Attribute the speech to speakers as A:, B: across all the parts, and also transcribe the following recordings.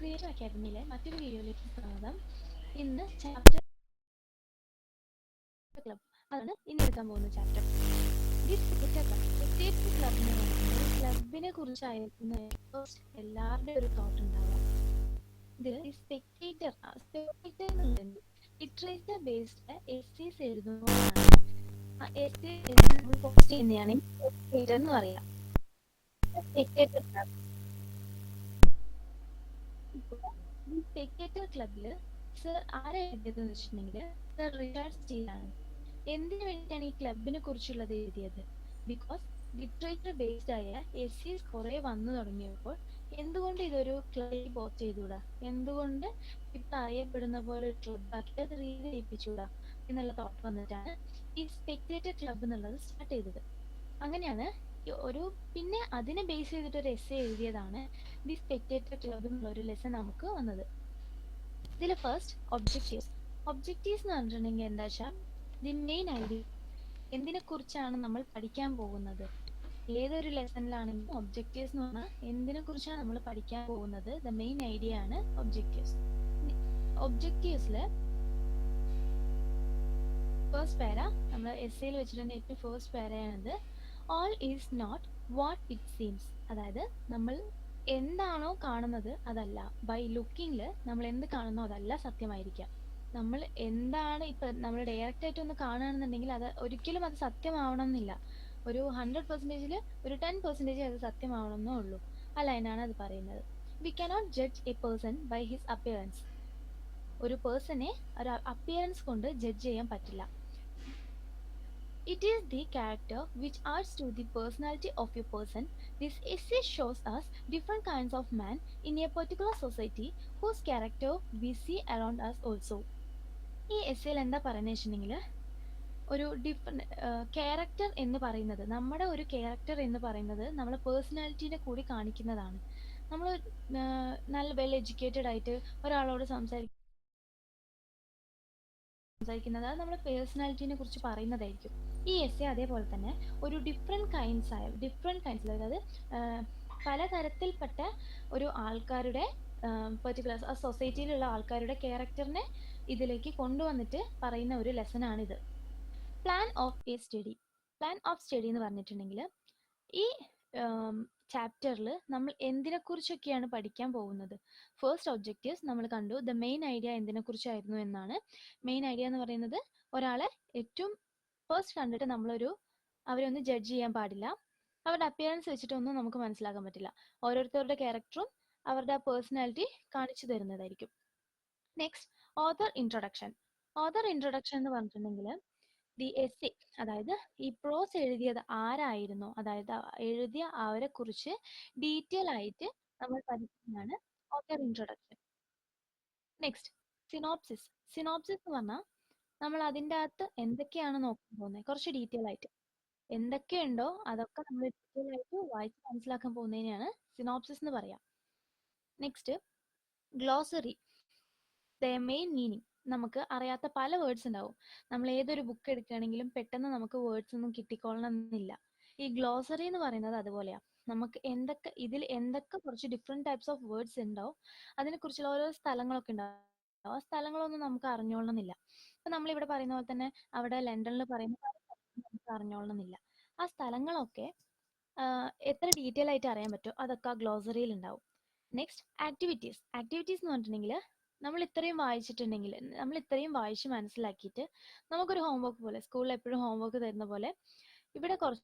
A: Creative അക്കാദമിയിലെ മറ്റൊരു വീഡിയോയിലേക്ക് സ്വാഗതം. ഇന്ന് ചാപ്റ്റർ ക്ലബ് അതാണ് ഇന്ന് എടുക്കാൻ പോകുന്ന chapter. The Spectator club. Spectator club എന്ന് പറയുന്നത് ക്ലബിനെ കുറിച്ചായിരിക്കുന്ന എല്ലാവരുടെയും ഒരു തോട്ട് ഉണ്ടാവുക. ഇതിൽ ഈ സ്പെക്ടേറ്റർ എന്നുള്ളത് ലിറ്ററേച്ചർ ബേസ്ഡ് എസ്സേസ് എഴുതുന്നതാണ്. ആ എസ്സേ നമ്മൾ പോസ്റ്റ് ചെയ്യുന്നതാണ് സ്പെക്ടേറ്റർ എന്ന് പറയാം. Spectator club. ഈ സ്പെക്ടേറ്റർ ക്ലബിൽ സർ ആരാ എഴുതിയതെന്ന് വെച്ചിട്ടുണ്ടെങ്കിൽ സർ റിച്ചാർഡ് സ്റ്റീൽ ആണ്. എന്തിനു വേണ്ടിയിട്ടാണ് ഈ ക്ലബിനെ കുറിച്ചുള്ളത് എഴുതിയത്? ബിക്കോസ് ലിറ്ററേച്ചർ ബേസ്ഡ് ആയ എസ്സീസ് കുറെ വന്നു തുടങ്ങിയപ്പോൾ എന്തുകൊണ്ട് ഇതൊരു ക്ലബിൽ പോസ്റ്റ് ചെയ്തുകൂടാ, എന്തുകൊണ്ട് ഇപ്പൊ അറിയപ്പെടുന്ന പോലെ ഒരു ക്ലബാക്കി അത് റീഡ് ചെയ്യിപ്പിച്ചുകൂടാ എന്നുള്ള തോട്ട് വന്നിട്ടാണ് ഈ സ്പെക്ടേറ്റർ ക്ലബ് എന്നുള്ളത് സ്റ്റാർട്ട് ചെയ്തത്. അങ്ങനെയാണ് പിന്നെ അതിനെ ബേസ് ചെയ്തിട്ട് ഒരു എസ്സേ എഴുതിയതാണ് ദി സ്പെക്ടേറ്റർ ക്ലബ് എന്നുള്ള ഒരു ലെസൺ നമുക്ക് വന്നത്. ഇതിൽ ഫസ്റ്റ് ഒബ്ജക്റ്റീവ്സ് എന്ന് പറഞ്ഞിട്ടുണ്ടെങ്കിൽ എന്താ വെച്ചാൽ ദി മെയിൻ ഐഡിയ, എന്തിനെ കുറിച്ചാണ് നമ്മൾ പഠിക്കാൻ പോകുന്നത്. ഏതൊരു ലെസണിലാണെങ്കിലും ഒബ്ജക്റ്റീവ്സ് എന്ന് പറഞ്ഞാൽ എന്തിനെ കുറിച്ചാണ് നമ്മൾ പഠിക്കാൻ പോകുന്നത്, ദ മെയിൻ ഐഡിയ ആണ് ഒബ്ജക്റ്റീവ്സ്. ഒബ്ജക്റ്റീവ്സിൽ ഫസ്റ്റ് പാര നമ്മൾ എസ്സേയിൽ വെച്ചിട്ടുണ്ട്. ഏറ്റവും ഫസ്റ്റ് പാരയാണിത്. All is not what it seems. അതായത് നമ്മൾ എന്താണോ കാണുന്നത് അതല്ല, ബൈ ലുക്കിങ്ങിൽ നമ്മൾ എന്ത് കാണുന്നോ അതല്ല സത്യമായിരിക്കാം. നമ്മൾ എന്താണ് ഇപ്പൊ നമ്മൾ ഡയറക്റ്റ് ആയിട്ട് ഒന്ന് കാണുകയാണെന്നുണ്ടെങ്കിൽ അത് ഒരിക്കലും അത് സത്യമാവണം എന്നില്ല. ഒരു 100%-ൽ ഒരു 10% അത് സത്യമാവണമെന്നേ ഉള്ളൂ. അല്ല, എന്നാണ് അത് പറയുന്നത്. We cannot judge a person by his appearance. ഒരു പേഴ്സണെ ഒരു അപ്പിയറൻസ് കൊണ്ട് ജഡ്ജ് ചെയ്യാൻ പറ്റില്ല. It is the character which adds to the personality of a person. This essay shows us different kinds of men in a particular society whose character we see around us also. ഈ എസ്സേയിൽ എന്താ പറയുന്നത് വെച്ചിട്ടുണ്ടെങ്കിൽ ഒരു character എന്ന് പറയുന്നത്, നമ്മുടെ ഒരു character എന്ന് പറയുന്നത് നമ്മളെ പേഴ്സണാലിറ്റീനെ കൂടി കാണിക്കുന്നതാണ്. നമ്മൾ നല്ല വെൽ എഡ്യൂക്കേറ്റഡ് ആയിട്ട് ഒരാളോട് സംസാരിക്കുന്നത് അത് നമ്മുടെ പേഴ്സണാലിറ്റീനെ കുറിച്ച് പറയുന്നതായിരിക്കും. ഈ എസ്സേ അതേപോലെ തന്നെ ഒരു ഡിഫറെൻറ്റ് കൈൻഡ്സ് അതായത് പലതരത്തിൽപ്പെട്ട ഒരു ആൾക്കാരുടെ പെർട്ടിക്കുലർ ആ സൊസൈറ്റിയിലുള്ള ആൾക്കാരുടെ ക്യാരക്ടറിനെ ഇതിലേക്ക് കൊണ്ടുവന്നിട്ട് പറയുന്ന ഒരു ലെസണാണിത്. പ്ലാൻ ഓഫ് സ്റ്റഡി എന്ന് പറഞ്ഞിട്ടുണ്ടെങ്കിൽ ഈ ചാപ്റ്ററിൽ നമ്മൾ എന്തിനെക്കുറിച്ചൊക്കെയാണ് പഠിക്കാൻ പോകുന്നത്. ഫസ്റ്റ് ഒബ്ജക്റ്റീവ്സ് നമ്മൾ കണ്ടു. ദ മെയിൻ ഐഡിയ എന്തിനെക്കുറിച്ചായിരുന്നു എന്നാണ്. മെയിൻ ഐഡിയ എന്ന് പറയുന്നത് ഒരാളെ ഏറ്റവും ഫസ്റ്റ് കണ്ടിട്ട് അവരെ ഒന്ന് ജഡ്ജ് ചെയ്യാൻ പാടില്ല. അവരുടെ അപ്പിയറൻസ് വെച്ചിട്ടൊന്നും നമുക്ക് മനസ്സിലാക്കാൻ പറ്റില്ല. ഓരോരുത്തരുടെ ക്യാരക്ടറും അവരുടെ പേഴ്സണാലിറ്റി കാണിച്ചു തരുന്നതായിരിക്കും. നെക്സ്റ്റ്, ഓഥർ ഇൻട്രൊഡക്ഷൻ എന്ന് പറഞ്ഞിട്ടുണ്ടെങ്കിൽ ദി എസ്സേ, അതായത് ഈ പ്രോസ് എഴുതിയത് ആരായിരുന്നു, അതായത് എഴുതിയ അവരെ കുറിച്ച് ഡീറ്റെയിൽ ആയിട്ട് നമ്മൾ പഠിക്കുന്നതാണ് ഓഥർ ഇൻട്രൊഡക്ഷൻ. നെക്സ്റ്റ്, സിനോപ്സിസ് എന്ന് പറഞ്ഞാൽ നമ്മൾ അതിൻ്റെ അകത്ത് എന്തൊക്കെയാണ് നോക്കാൻ പോകുന്നത്, കുറച്ച് ഡീറ്റെയിൽ ആയിട്ട് എന്തൊക്കെയുണ്ടോ അതൊക്കെ നമ്മൾ ഡീറ്റെയിൽ ആയിട്ട് വായിച്ച് മനസ്സിലാക്കാൻ പോകുന്നതിനെയാണ് സിനോപ്സിസ് എന്ന് പറയാം. Next, glossary. The main meaning. നമുക്ക് അറിയാത്ത പല വേർഡ്സ് ഉണ്ടാവും. നമ്മൾ ഏതൊരു ബുക്ക് എടുക്കുകയാണെങ്കിലും പെട്ടെന്ന് നമുക്ക് വേർഡ്സ് ഒന്നും കിട്ടിക്കൊള്ളണം എന്നില്ല. ഈ ഗ്ലോസറി എന്ന് പറയുന്നത് അതുപോലെയാ. നമുക്ക് ഇതിൽ എന്തൊക്കെ കുറച്ച് ഡിഫറെന്റ് ടൈപ്സ് ഓഫ് വേർഡ്സ് ഉണ്ടാവും, അതിനെക്കുറിച്ചുള്ള ഓരോ സ്ഥലങ്ങളൊക്കെ ഉണ്ടാവും. ആ സ്ഥലങ്ങളൊന്നും നമുക്ക് അറിഞ്ഞോളണമെന്നില്ല. ഇപ്പൊ നമ്മളിവിടെ പറയുന്ന പോലെ തന്നെ അവിടെ ലണ്ടനിൽ പറയുന്ന നമുക്ക് അറിഞ്ഞോളണമെന്നില്ല. ആ സ്ഥലങ്ങളൊക്കെ എത്ര ഡീറ്റെയിൽ ആയിട്ട് അറിയാൻ പറ്റുമോ അതൊക്കെ ആ ഗ്ലോസറിയിൽ ഉണ്ടാവും. നെക്സ്റ്റ്, ആക്ടിവിറ്റീസ് എന്ന് പറഞ്ഞിട്ടുണ്ടെങ്കിൽ നമ്മൾ ഇത്രയും വായിച്ച് മനസ്സിലാക്കിയിട്ട് നമുക്കൊരു ഹോംവർക്ക് പോലെ, സ്കൂളിൽ എപ്പോഴും ഹോംവർക്ക് തരുന്ന പോലെ ഇവിടെ കുറച്ച്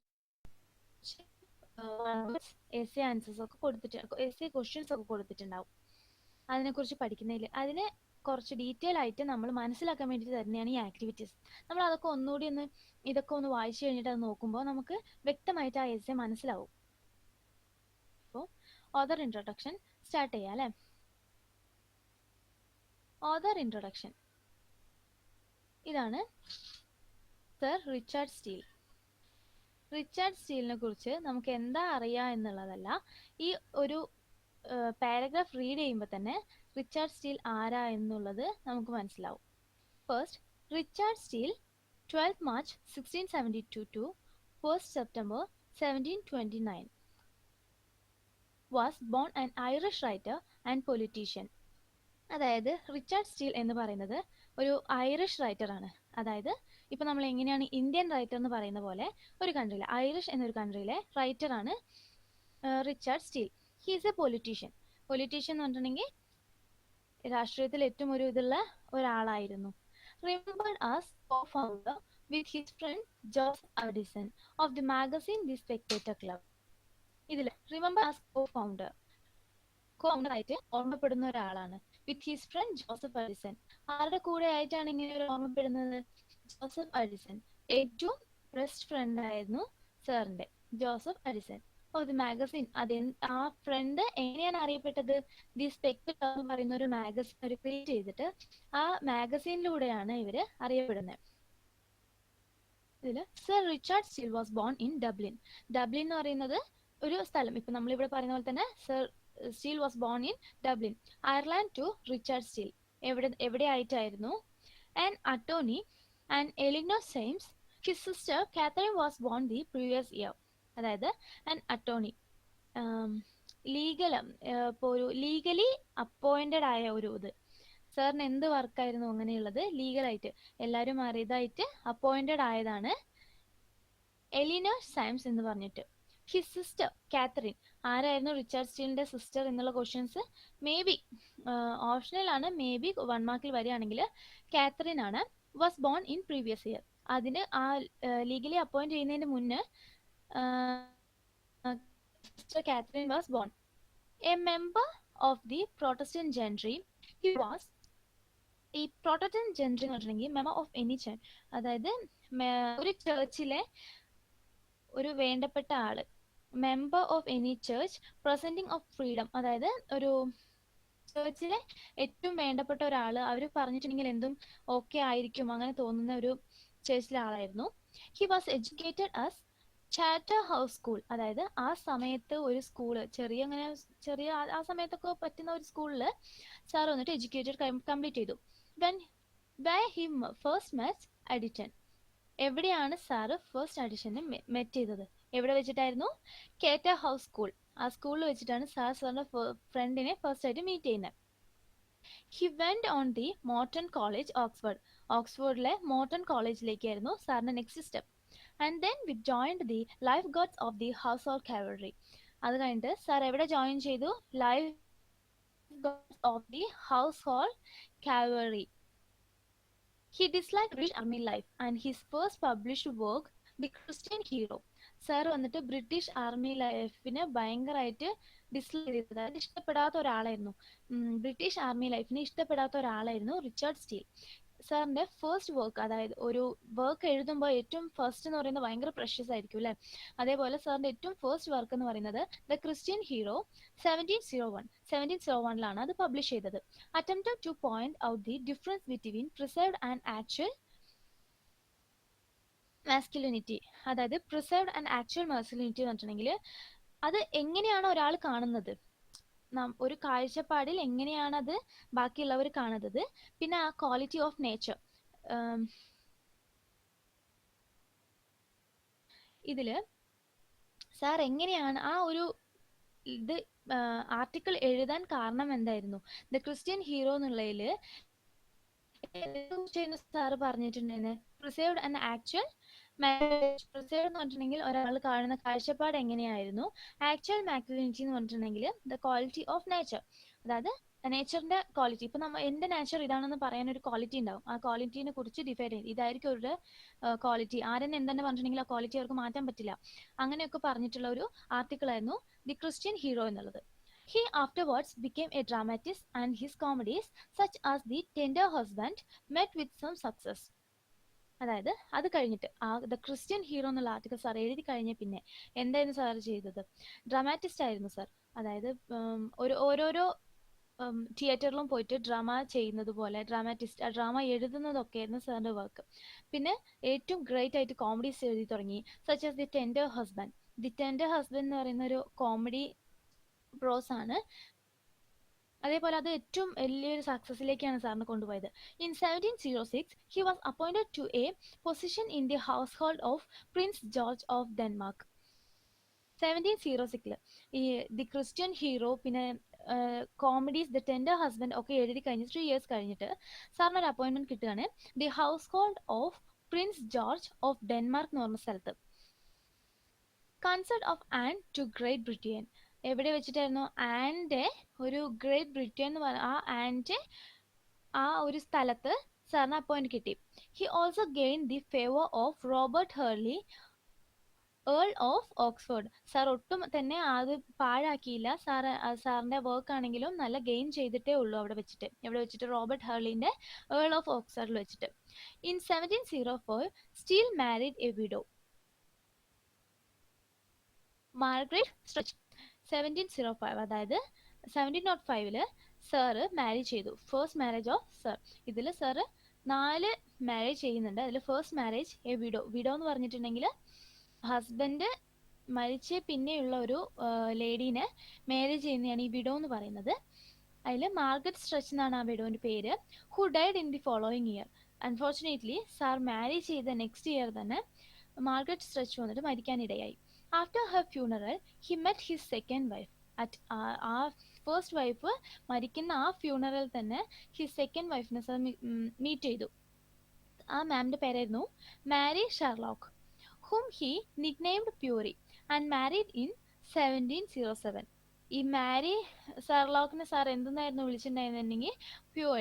A: എസ്സേ ആൻസേഴ്സ് ഒക്കെ എസ്സേ ക്വസ്റ്റ്യൻസ് ഒക്കെ കൊടുത്തിട്ടുണ്ടാവും. അതിനെക്കുറിച്ച് പഠിക്കുന്നതിൽ അതിനെ കുറച്ച് ഡീറ്റെയിൽ ആയിട്ട് നമ്മൾ മനസ്സിലാക്കാൻ വേണ്ടിയിട്ട് തരുന്നതാണ് ഈ ആക്ടിവിറ്റീസ്. നമ്മൾ അതൊക്കെ ഇതൊക്കെ ഒന്ന് വായിച്ചു കഴിഞ്ഞിട്ട് അത് നോക്കുമ്പോൾ നമുക്ക് വ്യക്തമായിട്ട് ആ എസ്സേ മനസ്സിലാവും. അപ്പോൾ ഓഥർ ഇൻട്രൊഡക്ഷൻ സ്റ്റാർട്ട് ചെയ്യാം അല്ലേ. ഓഥർ ഇൻട്രൊഡക്ഷൻ ഇതാണ് സർ റിച്ചാർഡ് സ്റ്റീലിനെ കുറിച്ച് നമുക്ക് എന്താ അറിയാ എന്നുള്ളതല്ല, ഈ ഒരു പാരഗ്രാഫ് റീഡ് ചെയ്യുമ്പോൾ തന്നെ റിച്ചാർഡ് സ്റ്റീൽ ആരാ എന്നുള്ളത് നമുക്ക് മനസ്സിലാവും. First, Richard steel 12 March 1672 to 1 September 1729 was born an Irish writer and politician. അതായത് റിച്ചാർഡ് സ്റ്റീൽ എന്ന് പറയുന്നത് ഒരു ഐറിഷ് റൈറ്റർ ആണ്. അതായത് ഇപ്പൊ നമ്മൾ എങ്ങനെയാണ് ഇന്ത്യൻ റൈറ്റർ എന്ന് പറയുന്ന പോലെ ഒരു കൺട്രിയിലെ ഐറിഷ് എന്നൊരു കൺട്രിയിലെ റൈറ്റർ ആണ് Richard steel. He is A politician. Politician എന്ന് പറഞ്ഞിട്ടുണ്ടെങ്കിൽ രാഷ്ട്രീയത്തിൽ ഏറ്റവും ഒരു ഇതുള്ള ഒരാളായിരുന്നു. Remembered as co-founder with his friend Joseph Addison of the magazine The Spectator Club. ഇതിൽ റിമെമ്പർ ആസ് co-founder ആയിട്ട് ഓർമ്മപ്പെടുന്ന ഒരാളാണ് with his friend Joseph Addison. ആരുടെ കൂടെ ആയിട്ടാണ് ഇങ്ങനെ ഒരു ഓർമ്മപ്പെടുന്നത്? Joseph Addison. ഏറ്റവും ബെസ്റ്റ് ഫ്രണ്ട് ആയിരുന്നു സാറിന്റെ Joseph Addison of the magazine. ആ ഫ്രണ്ട് എങ്ങനെയാണ് അറിയപ്പെട്ടത്? ദി സ്പെക്ടേറ്റർ എന്ന് പറയുന്ന ഒരു മാഗസിൻ ഒരു ക്രിയേറ്റ് ചെയ്തിട്ട് ആ മാഗസീനിലൂടെയാണ് ഇവര് അറിയപ്പെടുന്നത്. ഇതിൽ Sir Richard Steele was born in Dublin. Dublin എന്ന് പറയുന്നത് ഒരു സ്ഥലം. ഇപ്പൊ നമ്മളിവിടെ പറയുന്ന പോലെ തന്നെ Sir Steele was born in Dublin, Ireland to Richard Steele. എവിടെ ആയിട്ടായിരുന്നു? And attorney and Elinor Symes his sister Katherine was born the previous year. അതായത് ആൻഡ് അറ്റോർണി ഇപ്പോൾ ഒരു ലീഗലി അപ്പോയിന്റഡ് ആയ ഒരു ഇത്. സാറിന് എന്ത് വർക്കായിരുന്നു അങ്ങനെയുള്ളത്? ലീഗലായിട്ട് എല്ലാവരും അറിയതായിട്ട് അപ്പോയിന്റഡ് ആയതാണ് എലിനോർ സൈംസ് എന്ന് പറഞ്ഞിട്ട്. His sister Catherine. ആരായിരുന്നു റിച്ചാർഡ് സ്റ്റീലിന്റെ സിസ്റ്റർ എന്നുള്ള ക്വസ്റ്റ്യൻസ് മേ ബി ഓപ്ഷണൽ ആണ്. മേ ബി 1 മാർക്കിൽ വരികയാണെങ്കിൽ കാത്തറിൻ ആണ്. Was born in previous year. അതിന് ആ ലീഗലി അപ്പോയിന്റ് ചെയ്യുന്നതിന് മുന്നേ sister Katherine was bone. A member of the Protestant Gentry. He was ഈ പ്രൊട്ടസ്റ്റന്റ് ജെൻട്രി എന്ന് പറഞ്ഞിട്ടുണ്ടെങ്കിൽ മെമ്പർ ഓഫ് എനി ചർച്ച്. അതായത് ഒരു ചർച്ചിലെ ഒരു വേണ്ടപ്പെട്ട ആള്. Member of any church presenting of freedom. അതായത് ഒരു ചേർച്ചിലെ ഏറ്റവും വേണ്ടപ്പെട്ട ഒരാള്. അവർ പറഞ്ഞിട്ടുണ്ടെങ്കിൽ എന്തും ഓക്കെ ആയിരിക്കും അങ്ങനെ തോന്നുന്ന ഒരു ചേർച്ചിലെ ആളായിരുന്നു. He was educated as chatter house school. അതായത് ആ സമയത്ത് ഒരു സ്കൂള് ചെറിയ ആ സമയത്തൊക്കെ പറ്റുന്ന ഒരു സ്കൂളില് സാർ വന്നിട്ട് എഡ്യൂക്കേറ്റഡ് കംപ്ലീറ്റ് ചെയ്തു. where he first met Addison. എവിടെയാണ് സാറ് ഫസ്റ്റ് അഡിഷനെ മെറ്റ് ചെയ്തത്? എവിടെ വെച്ചിട്ടായിരുന്നു? Charterhouse school. ആ സ്കൂളിൽ വെച്ചിട്ടാണ് സാറിന്റെ ഫ്രണ്ടിനെ ഫസ്റ്റ് ആയിട്ട് മീറ്റ് ചെയ്യുന്നത്. He went on the Merton College, Oxford. ഓക്സ്ഫോർഡിലെ മോർട്ടൺ കോളേജിലേക്കായിരുന്നു സാറിന്റെ next step. And then we joined the Life Guards of the Household Cavalry. അത് കഴിഞ്ഞിട്ട് സാർ എവിടെ ജോയിൻ ചെയ്തു? Life Guards of the Household cavalry. He disliked British Army life and his first published work, The Christian Hero. Sir വന്നിട്ട് British army ലൈഫിനെ ഭയങ്കരമായിട്ട് dislike ചെയ്തത്, അതായത് ഇഷ്ടപ്പെടാത്ത ഒരാളായിരുന്നു. ബ്രിട്ടീഷ് ആർമി ലൈഫിനെ ഇഷ്ടപ്പെടാത്ത ഒരാളായിരുന്നു റിച്ചാർഡ് സ്റ്റീൽ. സാറിന്റെ ഫസ്റ്റ് വർക്ക്, അതായത് ഒരു വർക്ക് എഴുതുമ്പോൾ ഏറ്റവും ഫസ്റ്റ് എന്ന് പറയുന്നത് ഭയങ്കര പ്രഷ്യസ് ആയിരിക്കും അല്ലെ. അതേപോലെ സാറിന്റെ ഏറ്റവും ഫസ്റ്റ് വർക്ക് എന്ന് പറയുന്നത് ദ ക്രിസ്ത്യൻ ഹീറോ 1701 അത് പബ്ലിഷ് ചെയ്തത്. Attempted two point out the difference between preserved and actual masculinity. അതായത് പ്രിസർവ്ഡ് ആൻഡ് ആക്ച്വൽ മാസ്കുലിനിറ്റി എന്ന് പറഞ്ഞിട്ടുണ്ടെങ്കിൽ അത് എങ്ങനെയാണ് ഒരാൾ കാണുന്നത്, ഒരു കാഴ്ചപ്പാടിൽ എങ്ങനെയാണത് ബാക്കിയുള്ളവർ കാണുന്നത്. പിന്നെ ആ ക്വാളിറ്റി ഓഫ് നേച്ചർ. ഇതില് സാർ എങ്ങനെയാണ് ആ ഒരു ഇത് ആർട്ടിക്കിൾ എഴുതാൻ കാരണം എന്തായിരുന്നു? ദ ക്രിസ്ത്യൻ ഹീറോ എന്നുള്ളതില് സാറ് പറഞ്ഞിട്ടുണ്ടായിരുന്നു പ്രിസർവ്ഡ് ആൻഡ് ആക്ച്വൽ. പ്രിസർവ്ഡ് എന്ന് പറഞ്ഞിട്ടുണ്ടെങ്കിൽ ഒരാൾ കാണുന്ന കാഴ്ചപ്പാട് എങ്ങനെയായിരുന്നു. ആക്ച്വൽ മാസ്കുലിനിറ്റി എന്ന് പറഞ്ഞിട്ടുണ്ടെങ്കിൽ ദ ക്വാളിറ്റി ഓഫ് നേച്ചർ, അതായത് നേച്ചറിന്റെ ക്വാളിറ്റി. ഇപ്പൊ എന്റെ നേച്ചർ ഇതാണെന്ന് പറയാൻ ഒരു ക്വാളിറ്റി ഉണ്ടാവും. ആ ക്വാളിറ്റിനെ കുറിച്ച് ഡിഫൈൻ ചെയ്യും. ഇതായിരിക്കും അവരുടെ ക്വാളിറ്റി. ആരെന്നെ എന്തെന്നെ പറഞ്ഞിട്ടുണ്ടെങ്കിൽ ആ ക്വാളിറ്റി അവർക്ക് മാറ്റാൻ പറ്റില്ല. അങ്ങനെയൊക്കെ പറഞ്ഞിട്ടുള്ള ഒരു ആർട്ടിക്കിൾ ആയിരുന്നു ദി ക്രിസ്ത്യൻ ഹീറോ എന്നുള്ളത്. He afterwards became a dramatist and his comedies such as The Tender Husband met with some success. അതായത് അത് കഴിഞ്ഞിട്ട് ദ ക്രിസ്ത്യൻ ഹീറോ എന്നുള്ള ആർട്ടിക്കിൾ സാർ എഴുതി കഴിഞ്ഞ പിന്നെ എന്തായിരുന്നു സാർ ചെയ്തത്? ഡ്രാമാറ്റിസ്റ്റ് ആയിരുന്നു സാർ. അതായത് ഓരോരോ തിയേറ്ററിലും പോയിട്ട് ഡ്രാമ ചെയ്യുന്നത് പോലെ ഡ്രാമ എഴുതുന്നതൊക്കെ ആയിരുന്നു സാറിന്റെ വർക്ക്. പിന്നെ ഏറ്റവും ഗ്രേറ്റ് ആയിട്ട് കോമഡീസ് എഴുതി തുടങ്ങി. Such as the tender husband. The tender husband എന്ന് പറയുന്ന ഒരു കോമഡി പ്രോസ് ആണ്. അതേപോലെ അത് ഏറ്റവും വലിയൊരു സക്സസിലേക്കാണ് സാറിന് കൊണ്ടുപോയത്. In 1706 he was appointed to a position in the household of Prince George of Denmark. 1706 ഈ ദി ക്രിസ്ത്യൻ ഹീറോ പിന്നെ കോമഡീസ് ദ ടെൻഡർ ഹസ്ബൻഡ് ഒക്കെ എഴുതി കഴിഞ്ഞ് 3 ഇയേഴ്സ് കഴിഞ്ഞിട്ട് സാറിന് ഒരു അപ്പോയിൻമെന്റ് കിട്ടുകയാണ് the household of Prince George of Denmark എന്ന് പറഞ്ഞ സ്ഥലത്ത്. Consort of Anne to Great Britain. എവിടെ വെച്ചിട്ടായിരുന്നു? ആൻഡ് ഒരു ഗ്രേറ്റ് ബ്രിട്ടൻ എന്ന് പറഞ്ഞ ആ ആൻഡ് ആ ഒരു സ്ഥലത്ത് സാറിന് അപ്പോയിന്റ് കിട്ടി. He also gain the favour of Robert Harley Earl of Oxford. Sir ഒട്ടും തന്നെ അത് പാഴാക്കിയില്ല. സാറിന്റെ വർക്ക് ആണെങ്കിലും നല്ല ഗെയിൻ ചെയ്തിട്ടേ ഉള്ളൂ അവിടെ വെച്ചിട്ട്. എവിടെ വെച്ചിട്ട്? റോബർട്ട് ഹേർലിന്റെ ഏൾ ഓഫ് ഓക്സ്ഫോർഡിൽ വെച്ചിട്ട്. In 1704 steel married A widow Margaret stretch. 1705 അതായത് 1705 സാറ് മാരി ചെയ്തു. First marriage of sir. ഇതിൽ സാറ് 4 മാരേജ് ചെയ്യുന്നുണ്ട്. അതിൽ first marriage A widow. Widow എന്ന് പറഞ്ഞിട്ടുണ്ടെങ്കിൽ ഹസ്ബൻഡ് മരിച്ച പിന്നെയുള്ള ഒരു ലേഡീനെ മാരേജ് ചെയ്യുന്നതാണ് ഈ വിഡോ എന്ന് പറയുന്നത്. അതിൽ മാർഗരറ്റ് സ്ട്രെച്ച് എന്നാണ് ആ വിഡോന്റെ പേര്. Who died in the following year. Unfortunately sir marriage ചെയ്ത നെക്സ്റ്റ് ഇയർ തന്നെ മാർഗരറ്റ് സ്ട്രെച്ച് വന്നിട്ട് മരിക്കാനിടയായി. After her funeral he met his second wife at ആ ഫസ്റ്റ് വൈഫ് മരിക്കുന്ന ആ ഫ്യൂണറൽ തന്നെ ഹിസ് സെക്കൻഡ് വൈഫിനെ സാർ മീറ്റ് ചെയ്തു. ആ മാമിന്റെ പേരായിരുന്നു Mary Scurlock, whom he nicknamed Puri and married in 1707. ഈ മാരി ഷെർലോക്കിനെ സാർ എന്തെന്നായിരുന്നു വിളിച്ചിട്ടുണ്ടായിരുന്നെങ്കിൽ Prue